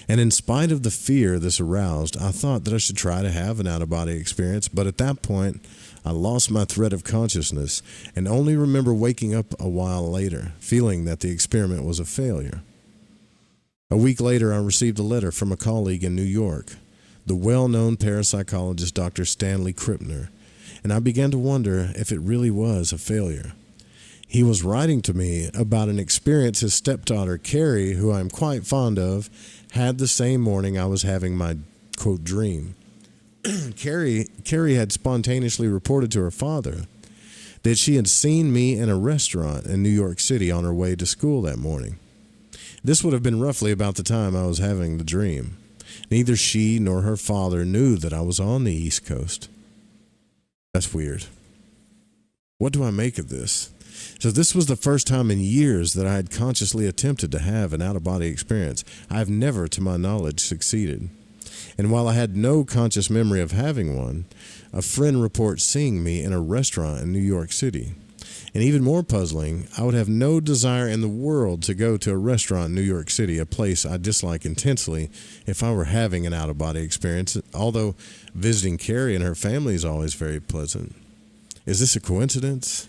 And in spite of the fear this aroused, I thought that I should try to have an out-of-body experience, but at that point, I lost my thread of consciousness and only remember waking up a while later, feeling that the experiment was a failure. A week later, I received a letter from a colleague in New York, the well-known parapsychologist Dr. Stanley Krippner, and I began to wonder if it really was a failure. He was writing to me about an experience his stepdaughter, Carrie, who I'm quite fond of, had the same morning I was having my, quote, dream. Carrie had spontaneously reported to her father that she had seen me in a restaurant in New York City on her way to school that morning. This would have been roughly about the time I was having the dream. Neither she nor her father knew that I was on the East Coast. That's weird. What do I make of this? So this was the first time in years that I had consciously attempted to have an out-of-body experience. I have never, to my knowledge, succeeded. And while I had no conscious memory of having one, a friend reports seeing me in a restaurant in New York City. And even more puzzling, I would have no desire in the world to go to a restaurant in New York City, a place I dislike intensely, if I were having an out-of-body experience, although visiting Carrie and her family is always very pleasant. Is this a coincidence?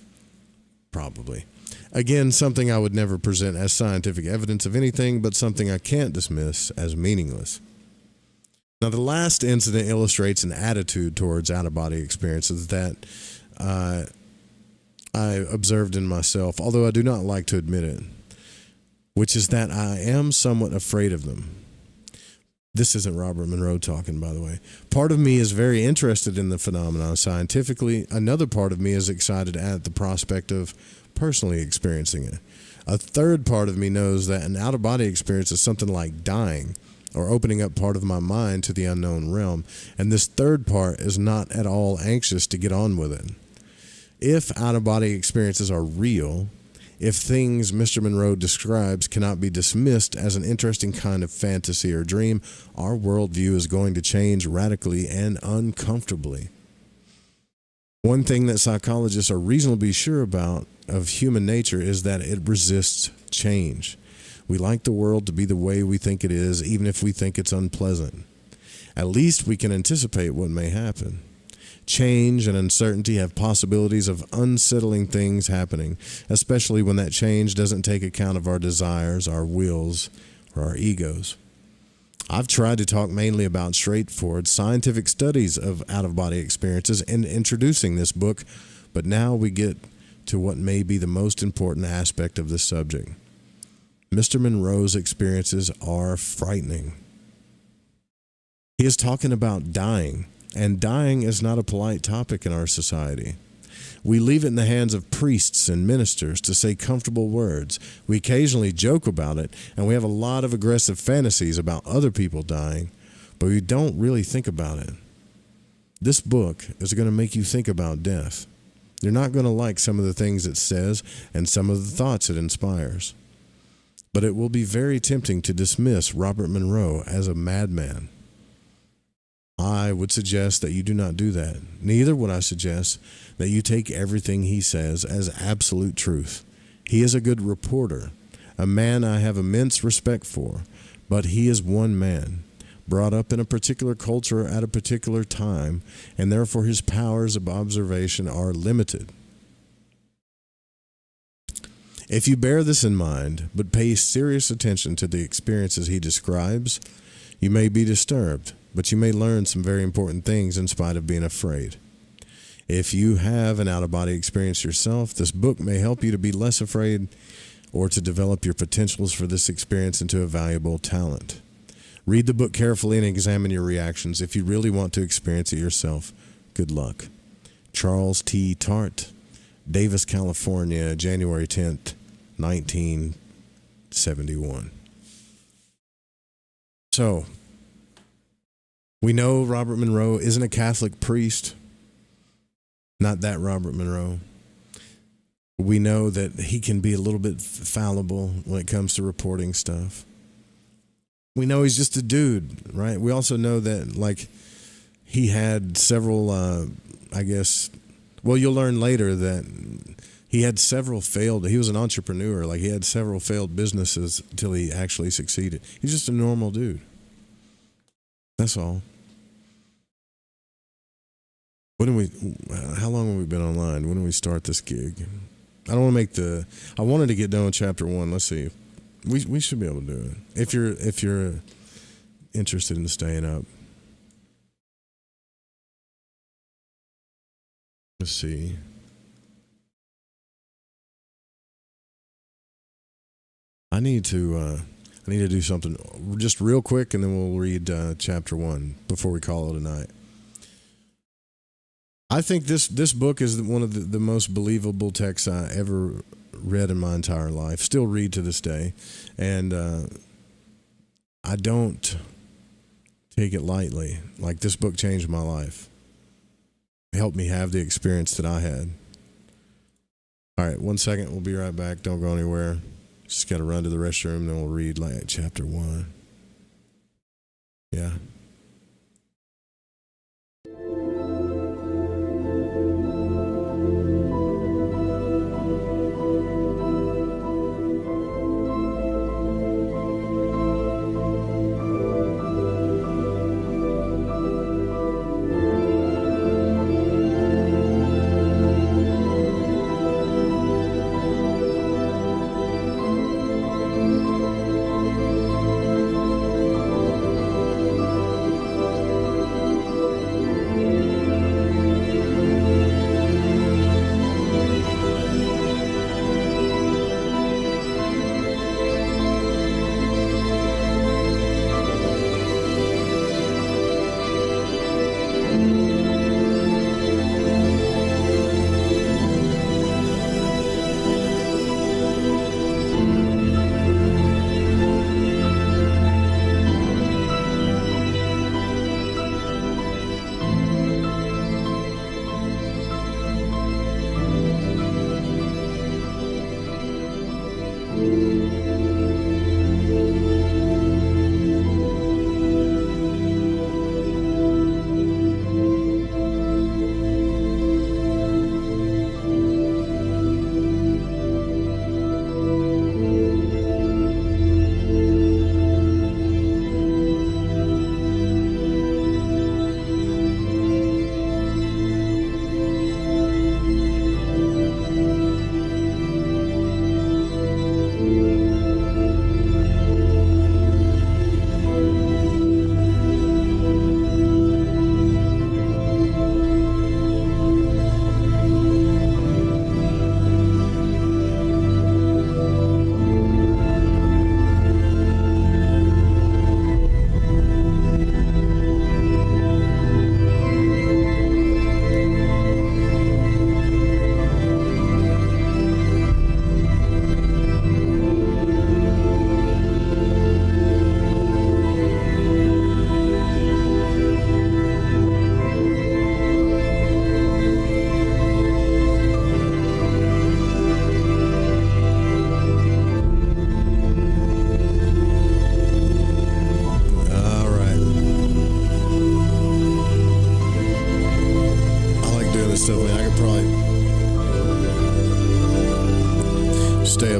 Probably. Again, something I would never present as scientific evidence of anything, but something I can't dismiss as meaningless. Now, the last incident illustrates an attitude towards out-of-body experiences that I observed in myself, although I do not like to admit it, which is that I am somewhat afraid of them. This isn't Robert Monroe talking, by the way. Part of me is very interested in the phenomenon scientifically. Another part of me is excited at the prospect of personally experiencing it. A third part of me knows that an out-of-body experience is something like dying, or opening up part of my mind to the unknown realm, and this third part is not at all anxious to get on with it. If out-of-body experiences are real, if things Mr. Monroe describes cannot be dismissed as an interesting kind of fantasy or dream, our worldview is going to change radically and uncomfortably. One thing that psychologists are reasonably sure about of human nature is that it resists change. We like the world to be the way we think it is, even if we think it's unpleasant. At least we can anticipate what may happen. Change and uncertainty have possibilities of unsettling things happening, especially when that change doesn't take account of our desires, our wills, or our egos. I've tried to talk mainly about straightforward scientific studies of out-of-body experiences in introducing this book, but now we get to what may be the most important aspect of this subject. Mr. Monroe's experiences are frightening. He is talking about dying, and dying is not a polite topic in our society. We leave it in the hands of priests and ministers to say comfortable words. We occasionally joke about it, and we have a lot of aggressive fantasies about other people dying, but we don't really think about it. This book is going to make you think about death. You're not going to like some of the things it says and some of the thoughts it inspires. But it will be very tempting to dismiss Robert Monroe as a madman. I would suggest that you do not do that. Neither would I suggest that you take everything he says as absolute truth. He is a good reporter, a man I have immense respect for, but he is one man, brought up in a particular culture at a particular time, and therefore his powers of observation are limited. If you bear this in mind, but pay serious attention to the experiences he describes, you may be disturbed, but you may learn some very important things in spite of being afraid. If you have an out-of-body experience yourself, this book may help you to be less afraid or to develop your potentials for this experience into a valuable talent. Read the book carefully and examine your reactions. If you really want to experience it yourself, good luck. Charles T. Tart, Davis, California, January 10th, 1971. So, we know Robert Monroe isn't a Catholic priest. Not that Robert Monroe. We know that he can be a little bit fallible when it comes to reporting stuff. We know he's just a dude, right? We also know that, like, he had several, you'll learn later that he had several failed, he was an entrepreneur, like he had several failed businesses until he actually succeeded. He's just a normal dude. That's all. How long have we been online? When do we start this gig? I wanted to get done with chapter 1. Let's see. We should be able to do it. If you're interested in staying up. Let's see. I need to do something just real quick, and then we'll read chapter 1 before we call it a night. I think this book is one of the most believable texts I ever read in my entire life. Still read to this day, and I don't take it lightly. Like, this book changed my life. It helped me have the experience that I had. All right, 1 second. We'll be right back. Don't go anywhere. Just got to run to the restroom, then we'll read like chapter 1. Yeah.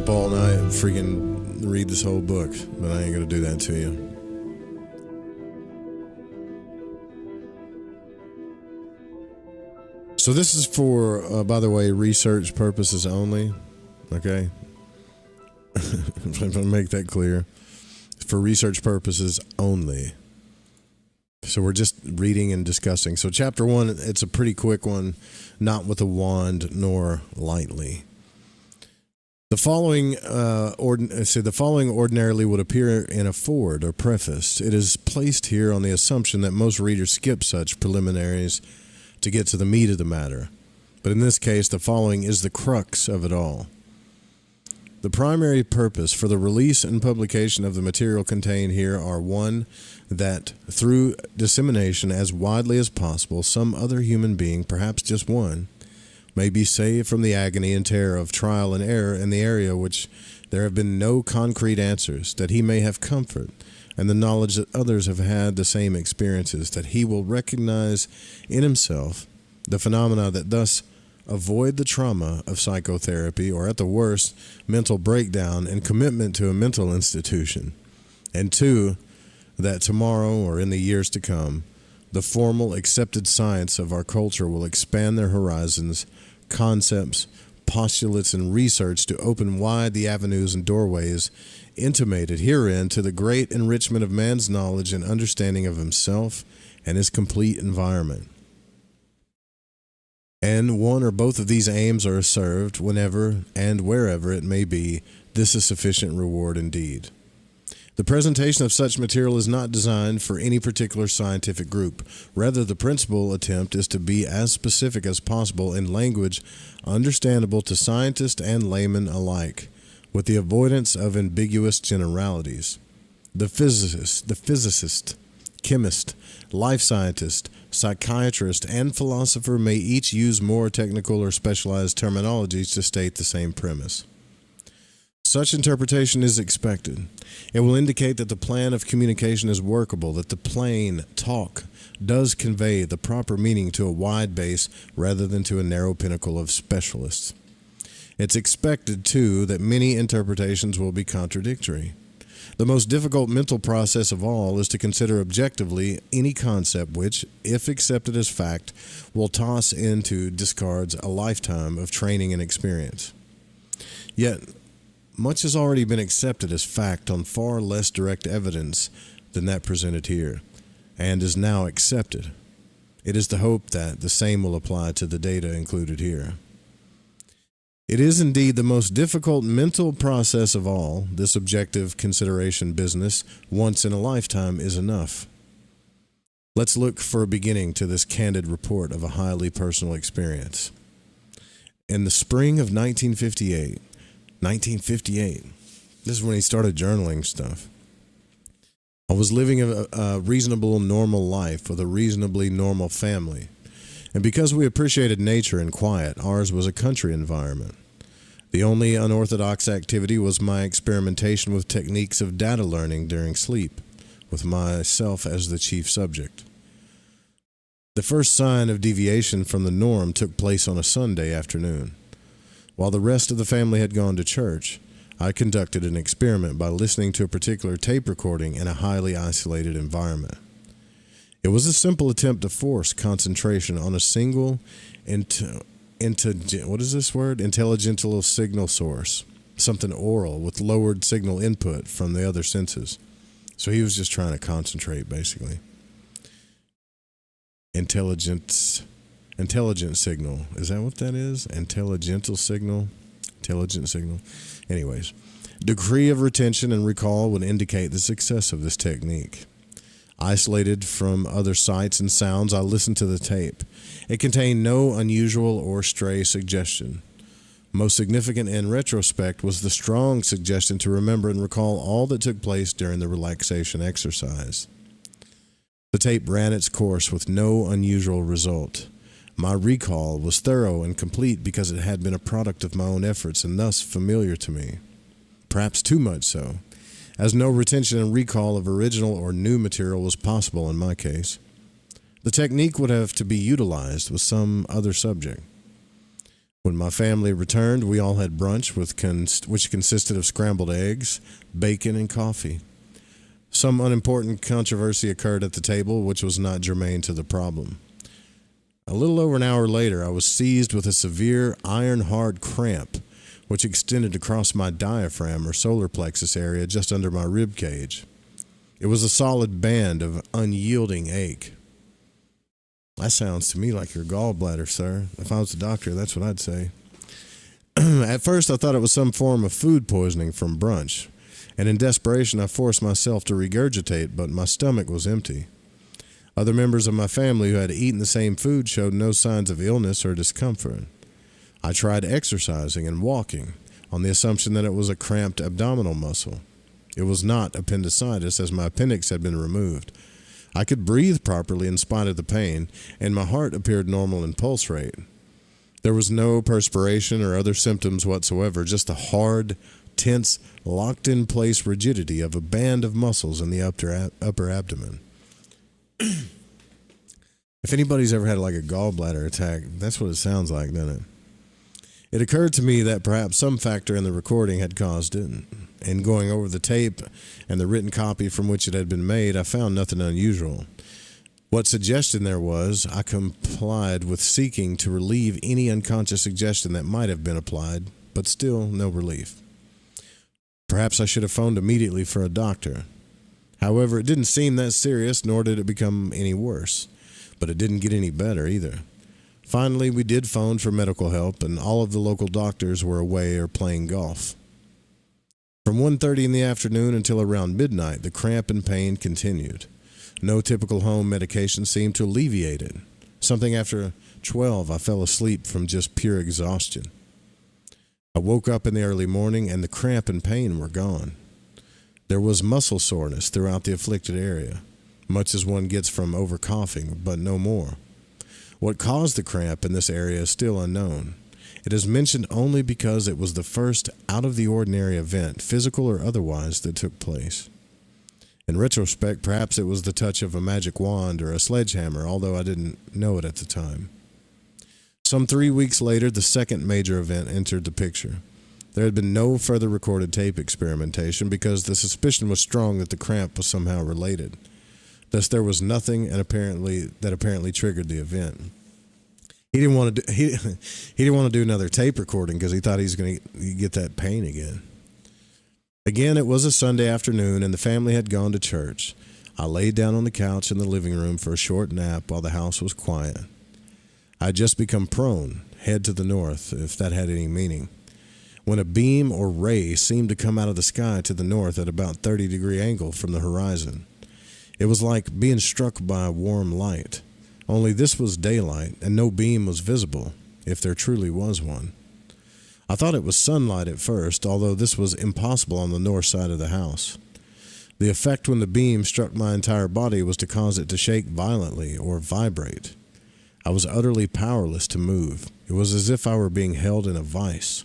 All night and freaking read this whole book, but I ain't gonna do that to you. So this is for, by the way, research purposes only. Okay, I'm gonna make that clear. For research purposes only. So we're just reading and discussing. So chapter 1, it's a pretty quick one, not with a wand nor lightly. The following ordinarily would appear in a foreword or preface. It is placed here on the assumption that most readers skip such preliminaries to get to the meat of the matter. But in this case, the following is the crux of it all. The primary purpose for the release and publication of the material contained here are: 1, that through dissemination as widely as possible, some other human being, perhaps just one, may be saved from the agony and terror of trial and error in the area which there have been no concrete answers, that he may have comfort and the knowledge that others have had the same experiences, that he will recognize in himself the phenomena that thus avoid the trauma of psychotherapy, or at the worst, mental breakdown and commitment to a mental institution. And two, that tomorrow or in the years to come, the formal accepted science of our culture will expand their horizons, concepts, postulates, and research to open wide the avenues and doorways intimated herein to the great enrichment of man's knowledge and understanding of himself and his complete environment. And one or both of these aims are served whenever and wherever it may be, this is sufficient reward indeed. The presentation of such material is not designed for any particular scientific group. Rather, the principal attempt is to be as specific as possible in language understandable to scientists and laymen alike, with the avoidance of ambiguous generalities. The physicist, chemist, life scientist, psychiatrist, and philosopher may each use more technical or specialized terminologies to state the same premise. Such interpretation is expected. It will indicate that the plan of communication is workable, that the plain talk does convey the proper meaning to a wide base rather than to a narrow pinnacle of specialists. It's expected, too, that many interpretations will be contradictory. The most difficult mental process of all is to consider objectively any concept which, if accepted as fact, will toss into discards a lifetime of training and experience. Yet, much has already been accepted as fact on far less direct evidence than that presented here, and is now accepted. It is the hope that the same will apply to the data included here. It is indeed the most difficult mental process of all. This objective consideration business, once in a lifetime, is enough. Let's look for a beginning to this candid report of a highly personal experience. In the spring of 1958, this is when he started journaling stuff. I was living a reasonable, normal life with a reasonably normal family. And because we appreciated nature and quiet, ours was a country environment. The only unorthodox activity was my experimentation with techniques of data learning during sleep, with myself as the chief subject. The first sign of deviation from the norm took place on a Sunday afternoon. While the rest of the family had gone to church, I conducted an experiment by listening to a particular tape recording in a highly isolated environment. It was a simple attempt to force concentration on a single intelligible signal source, something oral with lowered signal input from the other senses. So he was just trying to concentrate, basically. Intelligent signal. Is that what that is? Intelligent signal. Anyways, degree of retention and recall would indicate the success of this technique. Isolated from other sights and sounds, I listened to the tape. It contained no unusual or stray suggestion. Most significant in retrospect was the strong suggestion to remember and recall all that took place during the relaxation exercise. The tape ran its course with no unusual result. My recall was thorough and complete because it had been a product of my own efforts and thus familiar to me. Perhaps too much so, as no retention and recall of original or new material was possible in my case. The technique would have to be utilized with some other subject. When my family returned, we all had brunch, which consisted of scrambled eggs, bacon, and coffee. Some unimportant controversy occurred at the table, which was not germane to the problem. A little over an hour later, I was seized with a severe iron-hard cramp, which extended across my diaphragm or solar plexus area just under my rib cage. It was a solid band of unyielding ache. That sounds to me like your gallbladder, sir. If I was a doctor, that's what I'd say. At first, I thought it was some form of food poisoning from brunch, and in desperation, I forced myself to regurgitate, but my stomach was empty. Other members of my family who had eaten the same food showed no signs of illness or discomfort. I tried exercising and walking on the assumption that it was a cramped abdominal muscle. It was not appendicitis, as my appendix had been removed. I could breathe properly in spite of the pain, and my heart appeared normal in pulse rate. There was no perspiration or other symptoms whatsoever, just a hard, tense, locked-in-place rigidity of a band of muscles in the upper abdomen. If anybody's ever had like a gallbladder attack, that's what it sounds like, doesn't it? It occurred to me that perhaps some factor in the recording had caused it. In going over the tape and the written copy from which it had been made, I found nothing unusual. What suggestion there was, I complied with seeking to relieve any unconscious suggestion that might have been applied, but still no relief. Perhaps I should have phoned immediately for a doctor. However, it didn't seem that serious, nor did it become any worse. But it didn't get any better either. Finally, we did phone for medical help, and all of the local doctors were away or playing golf. From 1:30 in the afternoon until around midnight, the cramp and pain continued. No typical home medication seemed to alleviate it. Something after 12, I fell asleep from just pure exhaustion. I woke up in the early morning, and the cramp and pain were gone. There was muscle soreness throughout the afflicted area, much as one gets from over-coughing, but no more. What caused the cramp in this area is still unknown. It is mentioned only because it was the first out-of-the-ordinary event, physical or otherwise, that took place. In retrospect, perhaps it was the touch of a magic wand or a sledgehammer, although I didn't know it at the time. Some 3 weeks later, the second major event entered the picture. There had been no further recorded tape experimentation because the suspicion was strong that the cramp was somehow related. Thus, there was nothing that apparently triggered the event. He didn't want to do another tape recording because he thought he was going to get that pain again. Again, it was a Sunday afternoon, and the family had gone to church. I laid down on the couch in the living room for a short nap while the house was quiet. I had just become prone, head to the north, if that had any meaning, when a beam or ray seemed to come out of the sky to the north at about 30-degree angle from the horizon. It was like being struck by a warm light, only this was daylight and no beam was visible, if there truly was one. I thought it was sunlight at first, although this was impossible on the north side of the house. The effect when the beam struck my entire body was to cause it to shake violently or vibrate. I was utterly powerless to move. It was as if I were being held in a vice.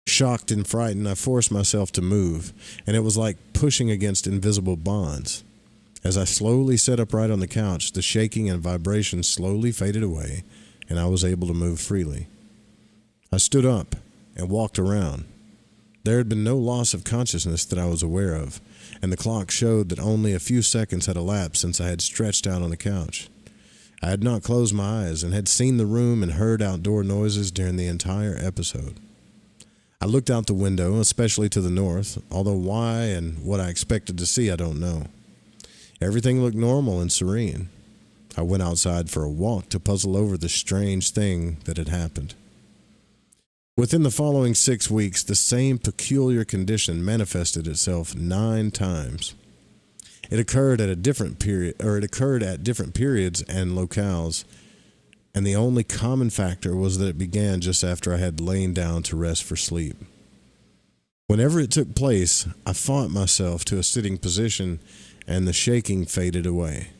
Shocked and frightened, I forced myself to move, and it was like pushing against invisible bonds. As I slowly sat upright on the couch, the shaking and vibration slowly faded away, and I was able to move freely. I stood up and walked around. There had been no loss of consciousness that I was aware of, and the clock showed that only a few seconds had elapsed since I had stretched out on the couch. I had not closed my eyes and had seen the room and heard outdoor noises during the entire episode. I looked out the window, especially to the north, although why and what I expected to see I don't know. Everything looked normal and serene. I went outside for a walk to puzzle over the strange thing that had happened. Within the following 6 weeks, the same peculiar condition manifested itself 9 times. It occurred at different periods and locales, and the only common factor was that it began just after I had lain down to rest for sleep. Whenever it took place, I fought myself to a sitting position, and the shaking faded away.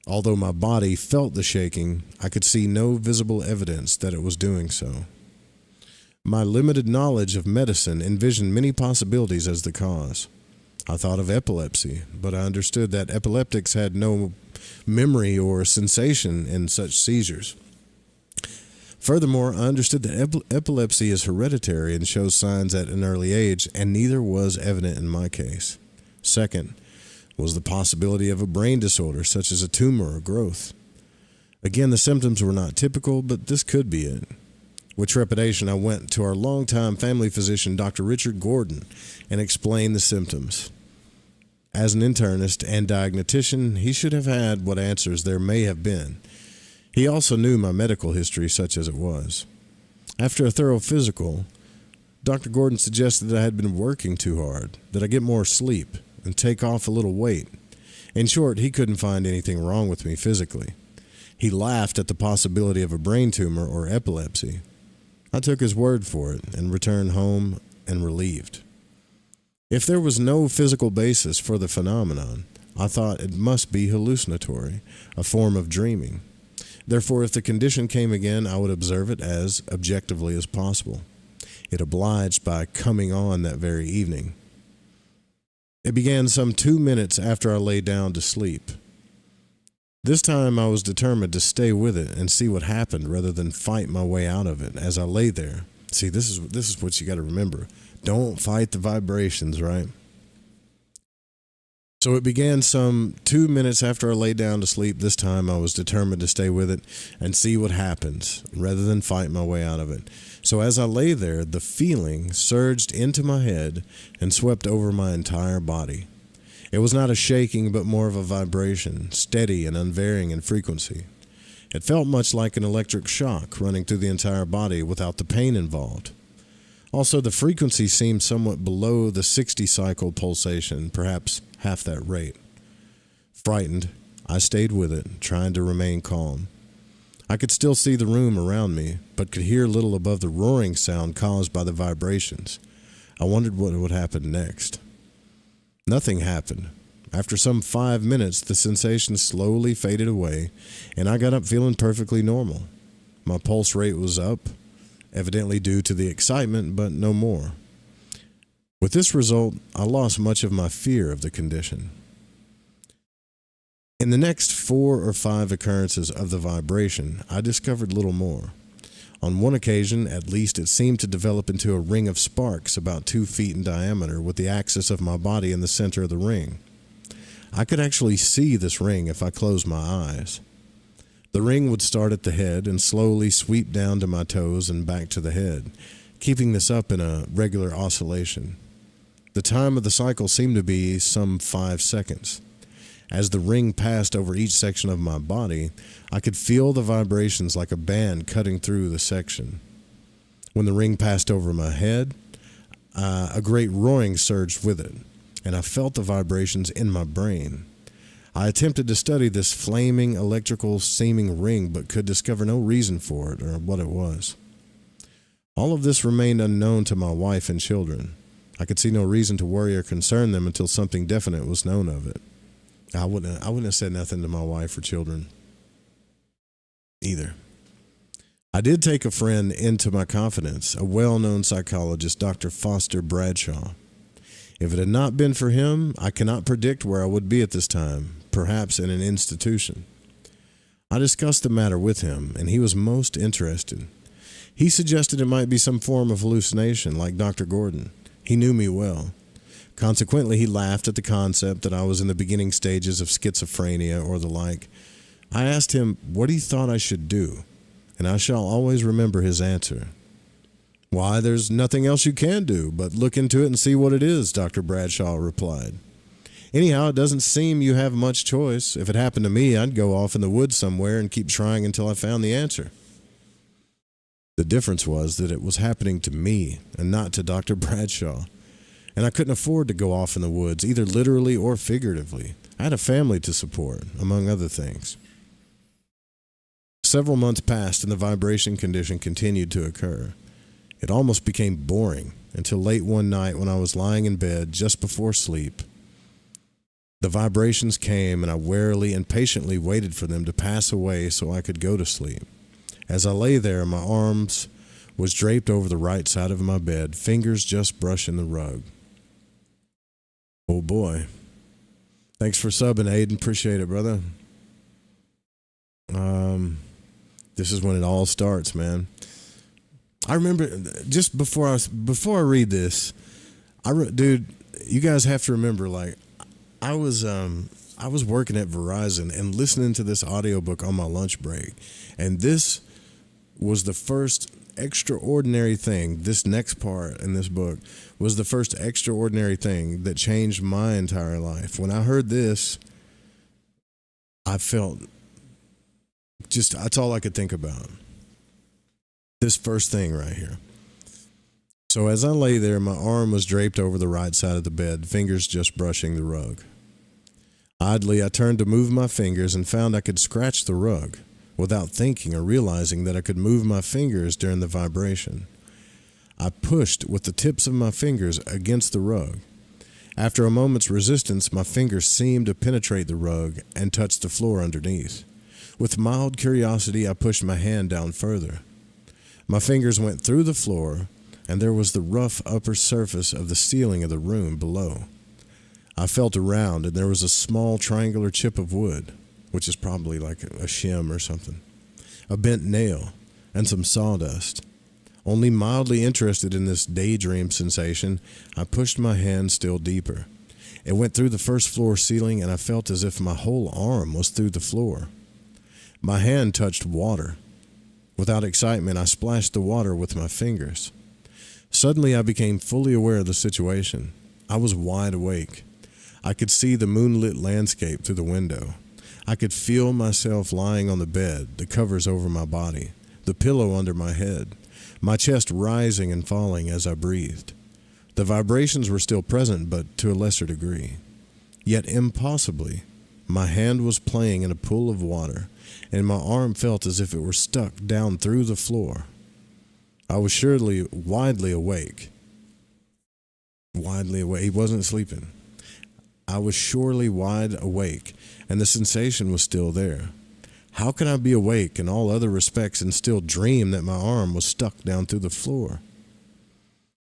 Although my body felt the shaking, I could see no visible evidence that it was doing so. My limited knowledge of medicine envisioned many possibilities as the cause. I thought of epilepsy, but I understood that epileptics had no memory or sensation in such seizures. Furthermore, I understood that epilepsy is hereditary and shows signs at an early age, and neither was evident in my case. Second, was the possibility of a brain disorder, such as a tumor or growth. Again, the symptoms were not typical, but this could be it. With trepidation, I went to our longtime family physician, Dr. Richard Gordon, and explained the symptoms. As an internist and diagnostician, he should have had what answers there may have been. He also knew my medical history, such as it was. After a thorough physical, Dr. Gordon suggested that I had been working too hard, that I get more sleep, and take off a little weight. In short, he couldn't find anything wrong with me physically. He laughed at the possibility of a brain tumor or epilepsy. I took his word for it and returned home and relieved. If there was no physical basis for the phenomenon, I thought it must be hallucinatory, a form of dreaming. Therefore, if the condition came again, I would observe it as objectively as possible. It obliged by coming on that very evening. It began some 2 minutes after I lay down to sleep. This time I was determined to stay with it and see what happened rather than fight my way out of it as I lay there. See, this is what you got to remember. Don't fight the vibrations, right? So it began some 2 minutes after I lay down to sleep. This time I was determined to stay with it and see what happens rather than fight my way out of it. So as I lay there, the feeling surged into my head and swept over my entire body. It was not a shaking, but more of a vibration, steady and unvarying in frequency. It felt much like an electric shock running through the entire body without the pain involved. Also, the frequency seemed somewhat below the 60-cycle pulsation, perhaps half that rate. Frightened, I stayed with it, trying to remain calm. I could still see the room around me, but could hear little above the roaring sound caused by the vibrations. I wondered what would happen next. Nothing happened. After some 5 minutes, the sensation slowly faded away, and I got up feeling perfectly normal. My pulse rate was up, evidently due to the excitement, but no more. With this result, I lost much of my fear of the condition. In the next 4 or 5 occurrences of the vibration, I discovered little more. On one occasion, at least, it seemed to develop into a ring of sparks about 2 feet in diameter with the axis of my body in the center of the ring. I could actually see this ring if I closed my eyes. The ring would start at the head and slowly sweep down to my toes and back to the head, keeping this up in a regular oscillation. The time of the cycle seemed to be some 5 seconds. As the ring passed over each section of my body, I could feel the vibrations like a band cutting through the section. When the ring passed over my head, a great roaring surged with it, and I felt the vibrations in my brain. I attempted to study this flaming, electrical seeming ring, but could discover no reason for it or what it was. All of this remained unknown to my wife and children. I could see no reason to worry or concern them until something definite was known of it. I wouldn't have said nothing to my wife or children either. I did take a friend into my confidence, a well-known psychologist, Dr. Foster Bradshaw. If it had not been for him, I cannot predict where I would be at this time, perhaps in an institution. I discussed the matter with him, and he was most interested. He suggested it might be some form of hallucination, like Dr. Gordon. He knew me well. Consequently, he laughed at the concept that I was in the beginning stages of schizophrenia or the like. I asked him what he thought I should do, and I shall always remember his answer. "Why, there's nothing else you can do but look into it and see what it is," Dr. Bradshaw replied. "Anyhow, it doesn't seem you have much choice. If it happened to me, I'd go off in the woods somewhere and keep trying until I found the answer." The difference was that it was happening to me and not to Dr. Bradshaw. And I couldn't afford to go off in the woods, either literally or figuratively. I had a family to support, among other things. Several months passed and the vibration condition continued to occur. It almost became boring until late one night when I was lying in bed just before sleep. The vibrations came and I warily and patiently waited for them to pass away so I could go to sleep. As I lay there, my arms was draped over the right side of my bed, fingers just brushing the rug. Oh boy. Thanks for subbing, Aiden. Appreciate it, brother. This is when it all starts, man. I remember just before I read this, dude, you guys have to remember, like, I was working at Verizon and listening to this audiobook on my lunch break, and this was the first extraordinary thing. This next part in this book was the first extraordinary thing that changed my entire life. When I heard this, I felt that's all I could think about. This first thing right here. So as I lay there, my arm was draped over the right side of the bed, fingers just brushing the rug. Oddly, I turned to move my fingers and found I could scratch the rug without thinking or realizing that I could move my fingers during the vibration. I pushed with the tips of my fingers against the rug. After a moment's resistance, my fingers seemed to penetrate the rug and touch the floor underneath. With mild curiosity, I pushed my hand down further. My fingers went through the floor, and there was the rough upper surface of the ceiling of the room below. I felt around, and there was a small triangular chip of wood, which is probably like a shim or something, a bent nail, and some sawdust. Only mildly interested in this daydream sensation, I pushed my hand still deeper. It went through the first floor ceiling, and I felt as if my whole arm was through the floor. My hand touched water. Without excitement, I splashed the water with my fingers. Suddenly, I became fully aware of the situation. I was wide awake. I could see the moonlit landscape through the window. I could feel myself lying on the bed, the covers over my body, the pillow under my head, my chest rising and falling as I breathed. The vibrations were still present, but to a lesser degree. Yet impossibly, my hand was playing in a pool of water, and my arm felt as if it were stuck down through the floor. I was surely widely awake. He wasn't sleeping. I was surely wide awake, and the sensation was still there. How can I be awake in all other respects and still dream that my arm was stuck down through the floor?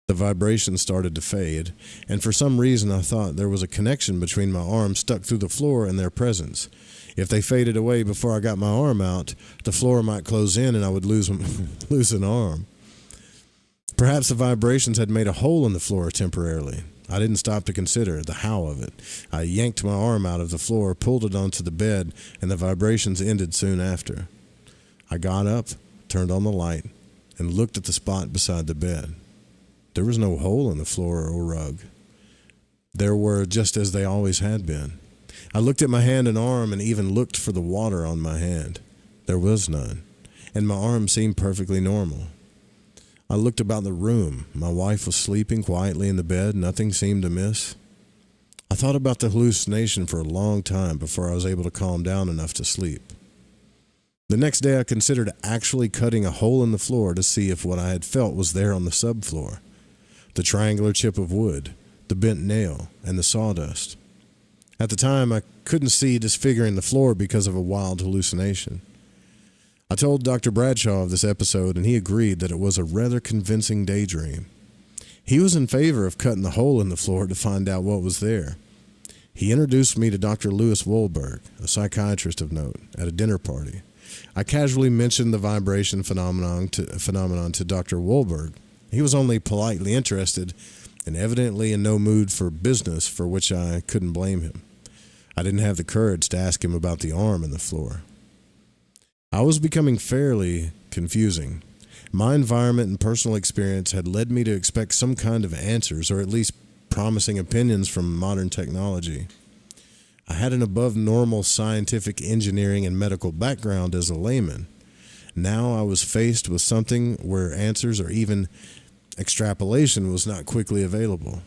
The vibration started to fade, and for some reason I thought there was a connection between my arm stuck through the floor and their presence. If they faded away before I got my arm out, the floor might close in and I would lose an arm. Perhaps the vibrations had made a hole in the floor temporarily. I didn't stop to consider the how of it. I yanked my arm out of the floor, pulled it onto the bed, and the vibrations ended soon after. I got up, turned on the light, and looked at the spot beside the bed. There was no hole in the floor or rug. There were just as they always had been. I looked at my hand and arm and even looked for the water on my hand. There was none, and my arm seemed perfectly normal. I looked about the room. My wife was sleeping quietly in the bed. Nothing seemed amiss. I thought about the hallucination for a long time before I was able to calm down enough to sleep. The next day I considered actually cutting a hole in the floor to see if what I had felt was there on the subfloor. The triangular chip of wood, the bent nail, and the sawdust. At the time, I couldn't see disfiguring the floor because of a wild hallucination. I told Dr. Bradshaw of this episode, and he agreed that it was a rather convincing daydream. He was in favor of cutting the hole in the floor to find out what was there. He introduced me to Dr. Louis Wolberg, a psychiatrist of note, at a dinner party. I casually mentioned the vibration phenomenon to Dr. Wolberg. He was only politely interested and evidently in no mood for business, for which I couldn't blame him. I didn't have the courage to ask him about the arm in the floor. I was becoming fairly confusing. My environment and personal experience had led me to expect some kind of answers, or at least promising opinions from modern technology. I had an above-normal scientific, engineering, and medical background as a layman. Now I was faced with something where answers or even extrapolation was not quickly available.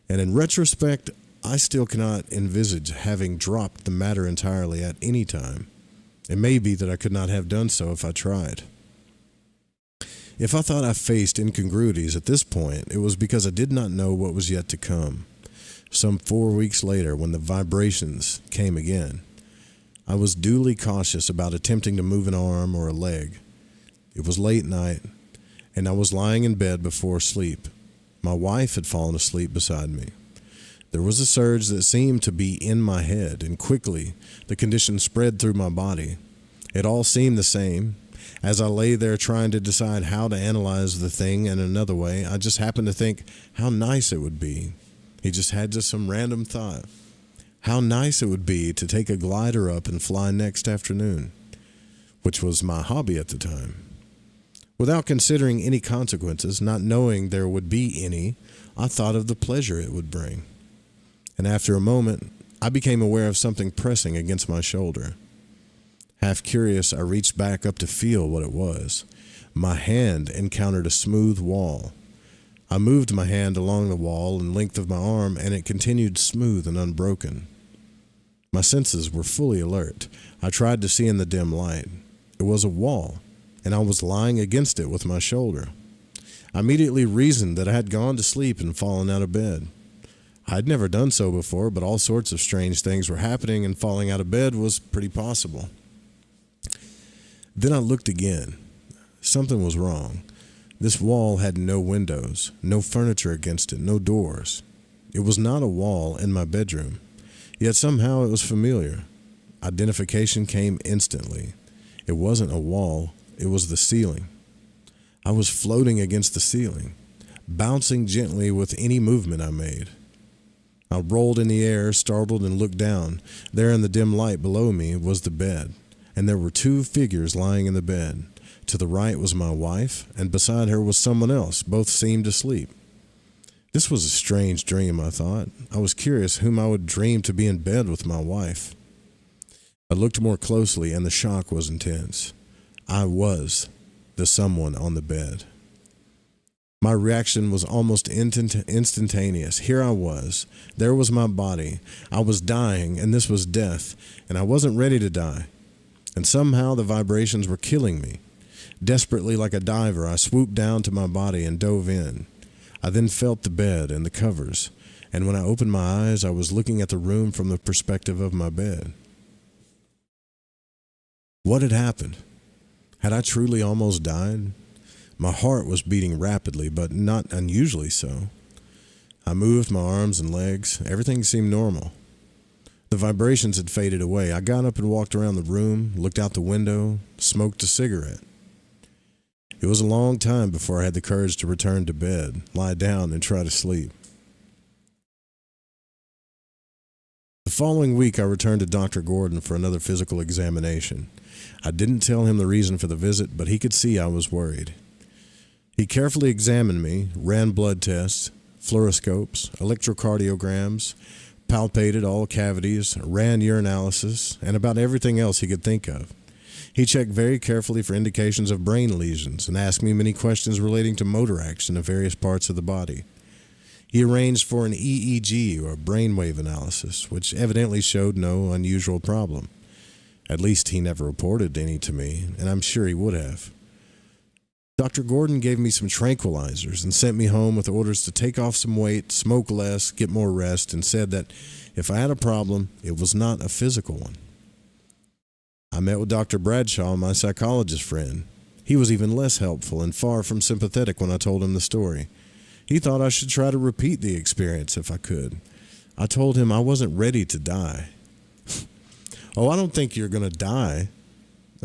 And in retrospect, I still cannot envisage having dropped the matter entirely at any time. It may be that I could not have done so if I tried. If I thought I faced incongruities at this point, it was because I did not know what was yet to come. Some 4 weeks later, when the vibrations came again, I was duly cautious about attempting to move an arm or a leg. It was late night, and I was lying in bed before sleep. My wife had fallen asleep beside me. There was a surge that seemed to be in my head, and quickly the condition spread through my body. It all seemed the same. As I lay there trying to decide how to analyze the thing in another way, I just happened to think how nice it would be. He just had some random thought. How nice it would be to take a glider up and fly next afternoon, which was my hobby at the time. Without considering any consequences, not knowing there would be any, I thought of the pleasure it would bring. And after a moment, I became aware of something pressing against my shoulder. Half curious, I reached back up to feel what it was. My hand encountered a smooth wall. I moved my hand along the wall and length of my arm, and it continued smooth and unbroken. My senses were fully alert. I tried to see in the dim light. It was a wall, and I was lying against it with my shoulder. I immediately reasoned that I had gone to sleep and fallen out of bed. I'd never done so before, but all sorts of strange things were happening, and falling out of bed was pretty possible. Then I looked again. Something was wrong. This wall had no windows, no furniture against it, no doors. It was not a wall in my bedroom, yet somehow it was familiar. Identification came instantly. It wasn't a wall, it was the ceiling. I was floating against the ceiling, bouncing gently with any movement I made. I rolled in the air, startled, and looked down. There in the dim light below me was the bed, and there were two figures lying in the bed. To the right was my wife, and beside her was someone else. Both seemed asleep. This was a strange dream, I thought. I was curious whom I would dream to be in bed with my wife. I looked more closely, and the shock was intense. I was the someone on the bed. My reaction was almost instantaneous. Here I was. There was my body. I was dying, and this was death, and I wasn't ready to die. And somehow the vibrations were killing me. Desperately, like a diver, I swooped down to my body and dove in. I then felt the bed and the covers, and when I opened my eyes, I was looking at the room from the perspective of my bed. What had happened? Had I truly almost died? My heart was beating rapidly, but not unusually so. I moved my arms and legs. Everything seemed normal. The vibrations had faded away. I got up and walked around the room, looked out the window, smoked a cigarette. It was a long time before I had the courage to return to bed, lie down, and try to sleep. The following week, I returned to Dr. Gordon for another physical examination. I didn't tell him the reason for the visit, but he could see I was worried. He carefully examined me, ran blood tests, fluoroscopes, electrocardiograms, palpated all cavities, ran urinalysis, and about everything else he could think of. He checked very carefully for indications of brain lesions and asked me many questions relating to motor action of various parts of the body. He arranged for an EEG, or brainwave analysis, which evidently showed no unusual problem. At least he never reported any to me, and I'm sure he would have. Dr. Gordon gave me some tranquilizers and sent me home with orders to take off some weight, smoke less, get more rest, and said that if I had a problem, it was not a physical one. I met with Dr. Bradshaw, my psychologist friend. He was even less helpful and far from sympathetic when I told him the story. He thought I should try to repeat the experience if I could. I told him I wasn't ready to die. "Oh, I don't think you're going to die."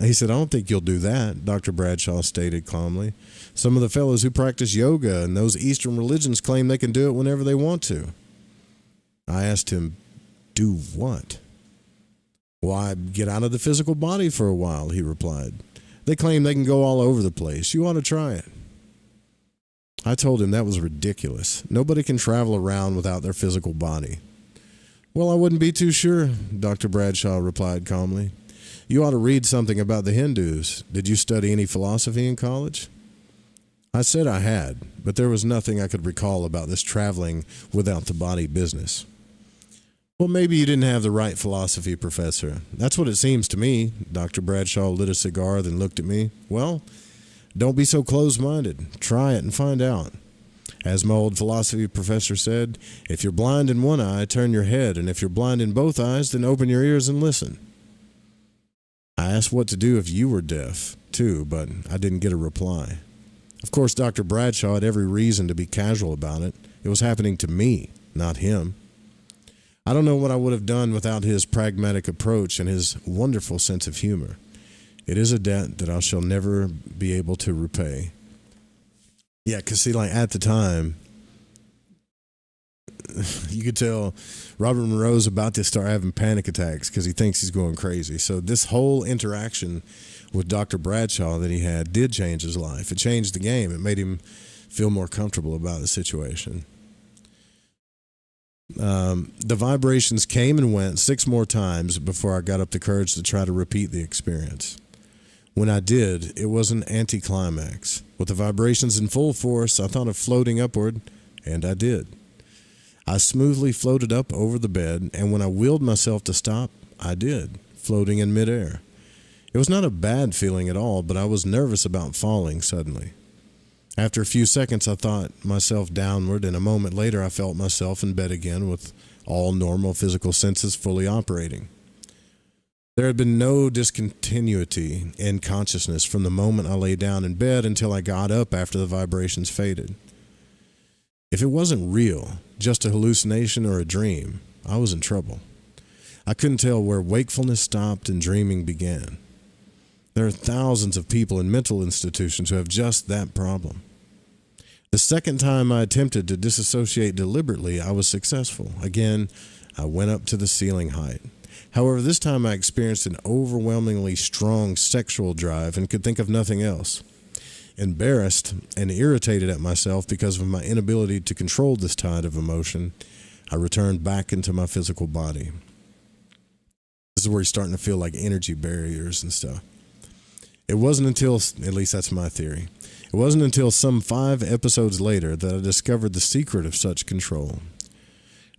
He said, "I don't think you'll do that," Dr. Bradshaw stated calmly. "Some of the fellows who practice yoga and those Eastern religions claim they can do it whenever they want to." I asked him, "Do what?" "Why, get out of the physical body for a while," he replied. "They claim they can go all over the place. You ought to try it." I told him that was ridiculous. Nobody can travel around without their physical body. "Well, I wouldn't be too sure," Dr. Bradshaw replied calmly. "You ought to read something about the Hindus. Did you study any philosophy in college?" I said I had, but there was nothing I could recall about this traveling without the body business. "Well, maybe you didn't have the right philosophy professor. That's what it seems to me." Dr. Bradshaw lit a cigar, then looked at me. "Well, don't be so closed-minded. Try it and find out. As my old philosophy professor said, if you're blind in one eye, turn your head, and if you're blind in both eyes, then open your ears and listen." I asked what to do if you were deaf, too, but I didn't get a reply. Of course, Dr. Bradshaw had every reason to be casual about it. It was happening to me, not him. I don't know what I would have done without his pragmatic approach and his wonderful sense of humor. It is a debt that I shall never be able to repay. Yeah, because see, like at the time, you could tell Robert Monroe's about to start having panic attacks because he thinks he's going crazy. So this whole interaction with Dr. Bradshaw that he had did change his life. It changed the game. It made him feel more comfortable about the situation. The vibrations came and went 6 more times before I got up the courage to try to repeat the experience. When I did, it was an anticlimax. With the vibrations in full force, I thought of floating upward, and I did. I smoothly floated up over the bed, and when I willed myself to stop, I did, floating in midair. It was not a bad feeling at all, but I was nervous about falling suddenly. After a few seconds, I thought myself downward, and a moment later I felt myself in bed again with all normal physical senses fully operating. There had been no discontinuity in consciousness from the moment I lay down in bed until I got up after the vibrations faded. If it wasn't real, just a hallucination or a dream, I was in trouble. I couldn't tell where wakefulness stopped and dreaming began. There are thousands of people in mental institutions who have just that problem. The second time I attempted to disassociate deliberately, I was successful. Again, I went up to the ceiling height. However, this time I experienced an overwhelmingly strong sexual drive and could think of nothing else. Embarrassed and irritated at myself because of my inability to control this tide of emotion, I returned back into my physical body. This is where you're starting to feel like energy barriers and stuff. It wasn't until, at least that's my theory, it wasn't until some 5 episodes later that I discovered the secret of such control.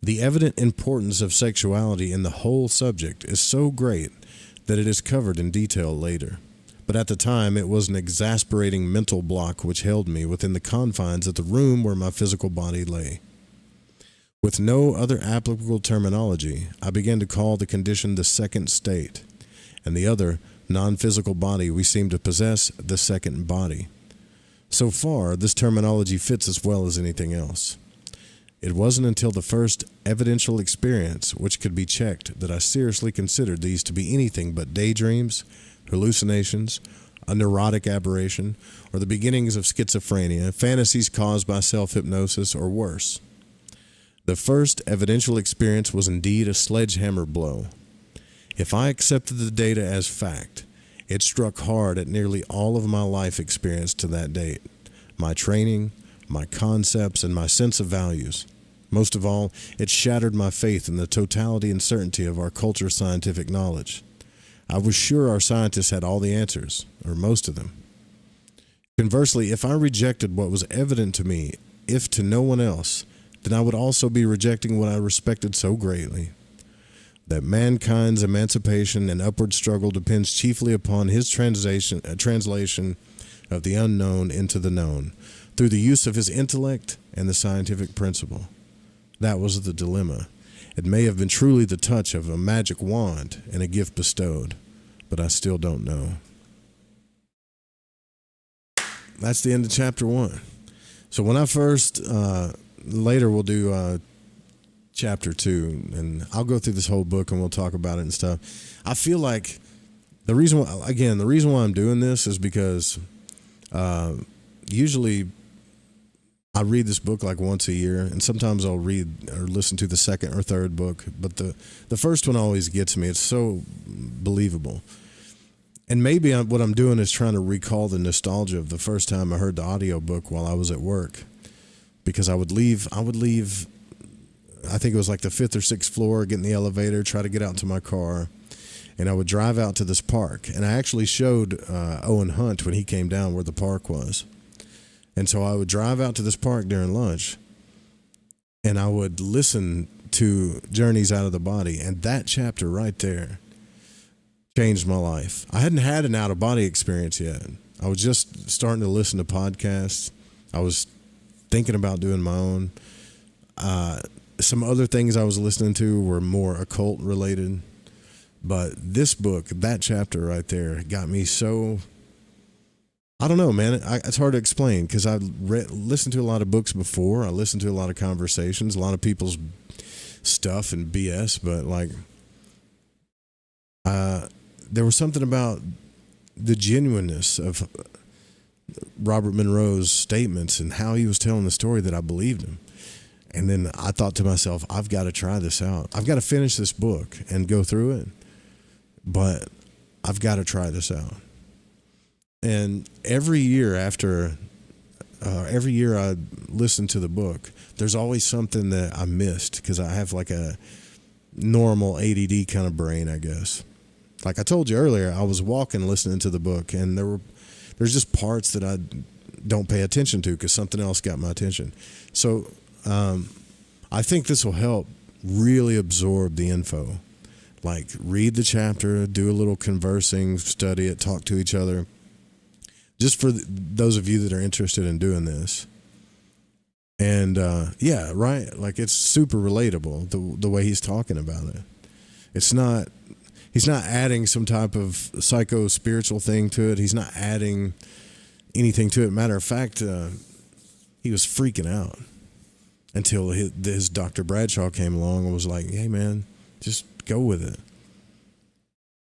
The evident importance of sexuality in the whole subject is so great that it is covered in detail later. But at the time, it was an exasperating mental block which held me within the confines of the room where my physical body lay. With no other applicable terminology, I began to call the condition the second state, and the other non-physical body we seem to possess the second body. So far, this terminology fits as well as anything else. It wasn't until the first evidential experience, which could be checked, that I seriously considered these to be anything but daydreams, hallucinations, a neurotic aberration, or the beginnings of schizophrenia, fantasies caused by self-hypnosis, or worse. The first evidential experience was indeed a sledgehammer blow. If I accepted the data as fact, it struck hard at nearly all of my life experience to that date, my training, my concepts, and my sense of values. Most of all, it shattered my faith in the totality and certainty of our culture's scientific knowledge. I was sure our scientists had all the answers, or most of them. Conversely, if I rejected what was evident to me, if to no one else, then I would also be rejecting what I respected so greatly. That mankind's emancipation and upward struggle depends chiefly upon his translation of the unknown into the known, through the use of his intellect and the scientific principle. That was the dilemma. It may have been truly the touch of a magic wand and a gift bestowed, but I still don't know. That's the end of chapter 1. So when I first, later we'll do chapter 2, and I'll go through this whole book and we'll talk about it and stuff. I feel like the reason why I'm doing this is because usually I read this book like once a year, and sometimes I'll read or listen to the second or third book, but the first one always gets me. It's so believable. And maybe what I'm doing is trying to recall the nostalgia of the first time I heard the audiobook while I was at work, because I would leave, I think it was like the 5th or 6th floor, get in the elevator, try to get out to my car, and I would drive out to this park. And I actually showed Owen Hunt when he came down where the park was. And so I would drive out to this park during lunch, and I would listen to Journeys Out of the Body. And that chapter right there changed my life. I hadn't had an out-of-body experience yet. I was just starting to listen to podcasts. I was thinking about doing my own. Some other things I was listening to were more occult related. But this book, that chapter right there, got me so... I don't know, man. It's hard to explain because I've listened to a lot of books before. I listened to a lot of conversations, a lot of people's stuff and BS, but like, there was something about the genuineness of Robert Monroe's statements and how he was telling the story that I believed him. And then I thought to myself, I've got to try this out. I've got to finish this book and go through it, but I've got to try this out. And every year I listen to the book, there's always something that I missed because I have like a normal ADD kind of brain, I guess. Like I told you earlier, I was walking listening to the book, and there's just parts that I don't pay attention to because something else got my attention. So I think this will help really absorb the info. Like read the chapter, do a little conversing, study it, talk to each other. Just for those of you that are interested in doing this. And yeah, right. Like it's super relatable the way he's talking about it. It's not, He's not adding some type of psycho-spiritual thing to it. He's not adding anything to it. Matter of fact, he was freaking out until his Dr. Bradshaw came along and was like, hey, man, just go with it.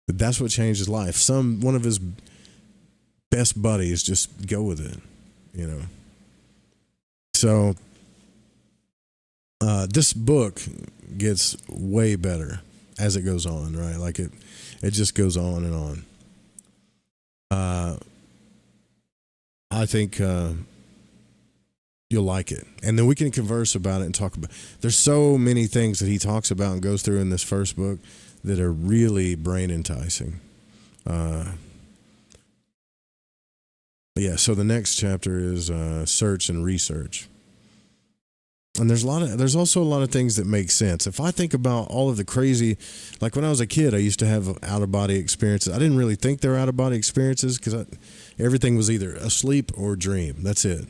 But that's what changed his life. One of his best buddies, just go with it, you know. So this book gets way better as it goes on, right? Like it just goes on and on. I think you'll like it. And then we can converse about it and talk about it. There's so many things that he talks about and goes through in this first book that are really brain enticing. Yeah, so the next chapter is search and research. And there's also a lot of things that make sense. If I think about all of the crazy, like when I was a kid, I used to have out-of-body experiences. I didn't really think they were out-of-body experiences because everything was either a sleep or dream. That's it.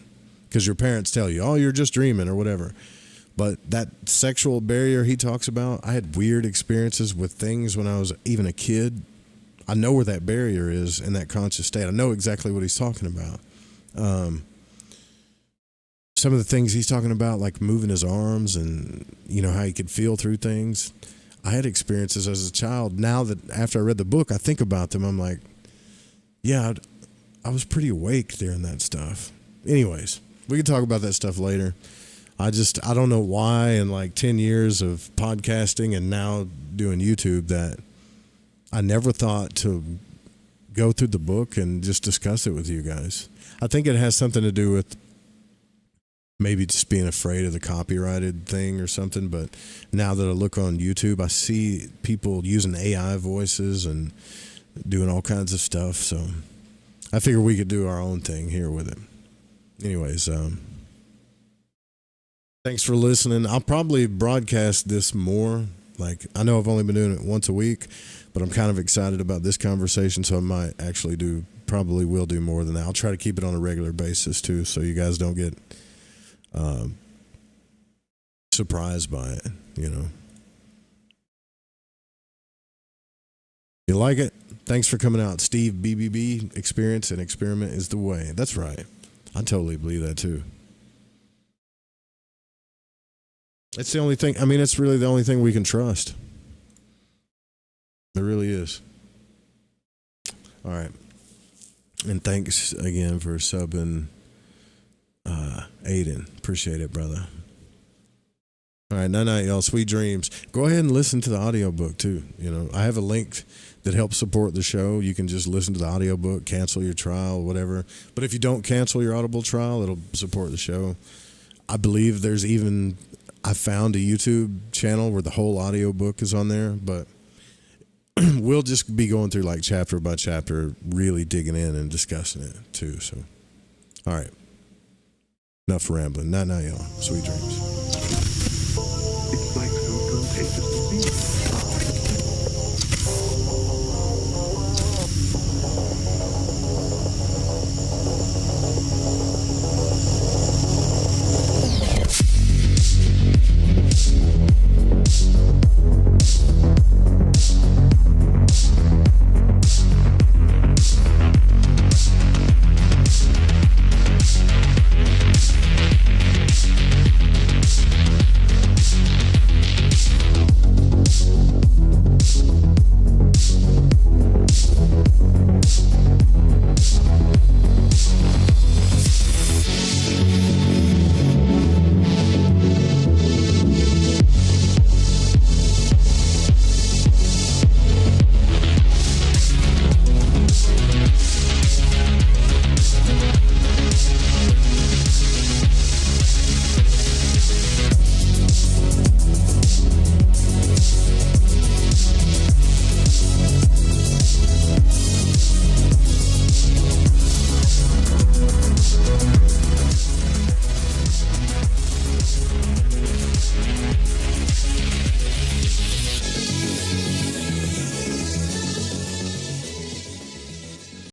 Because your parents tell you, oh, you're just dreaming or whatever. But that sexual barrier he talks about, I had weird experiences with things when I was even a kid. I know where that barrier is in that conscious state. I know exactly what he's talking about. Some of the things he's talking about, like moving his arms and, you know, how he could feel through things. I had experiences as a child. Now that after I read the book, I think about them. I'm like, yeah, I was pretty awake during that stuff. Anyways, we can talk about that stuff later. I don't know why in like 10 years of podcasting and now doing YouTube that I never thought to go through the book and just discuss it with you guys. I think it has something to do with maybe just being afraid of the copyrighted thing or something. But now that I look on YouTube, I see people using AI voices and doing all kinds of stuff. So I figure we could do our own thing here with it. Anyways, thanks for listening. I'll probably broadcast this more. Like, I know I've only been doing it once a week, but I'm kind of excited about this conversation, so I might actually probably will do more than that. I'll try to keep it on a regular basis too, so you guys don't get surprised by it, you know. You like it? Thanks for coming out. Steve, BBB, experience and experiment is the way. That's right. I totally believe that too. It's the only thing, I mean, it's really the only thing we can trust. It really is. All right. And thanks again for subbing, Aiden. Appreciate it, brother. All right, night, y'all. Sweet dreams. Go ahead and listen to the audiobook too. You know, I have a link that helps support the show. You can just listen to the audiobook, cancel your trial, whatever. But if you don't cancel your Audible trial, it'll support the show. I believe I found a YouTube channel where the whole audiobook is on there, but we'll just be going through like chapter by chapter, really digging in and discussing it too. So, all right. Enough rambling. Night, y'all. Sweet dreams. It's like so contagious.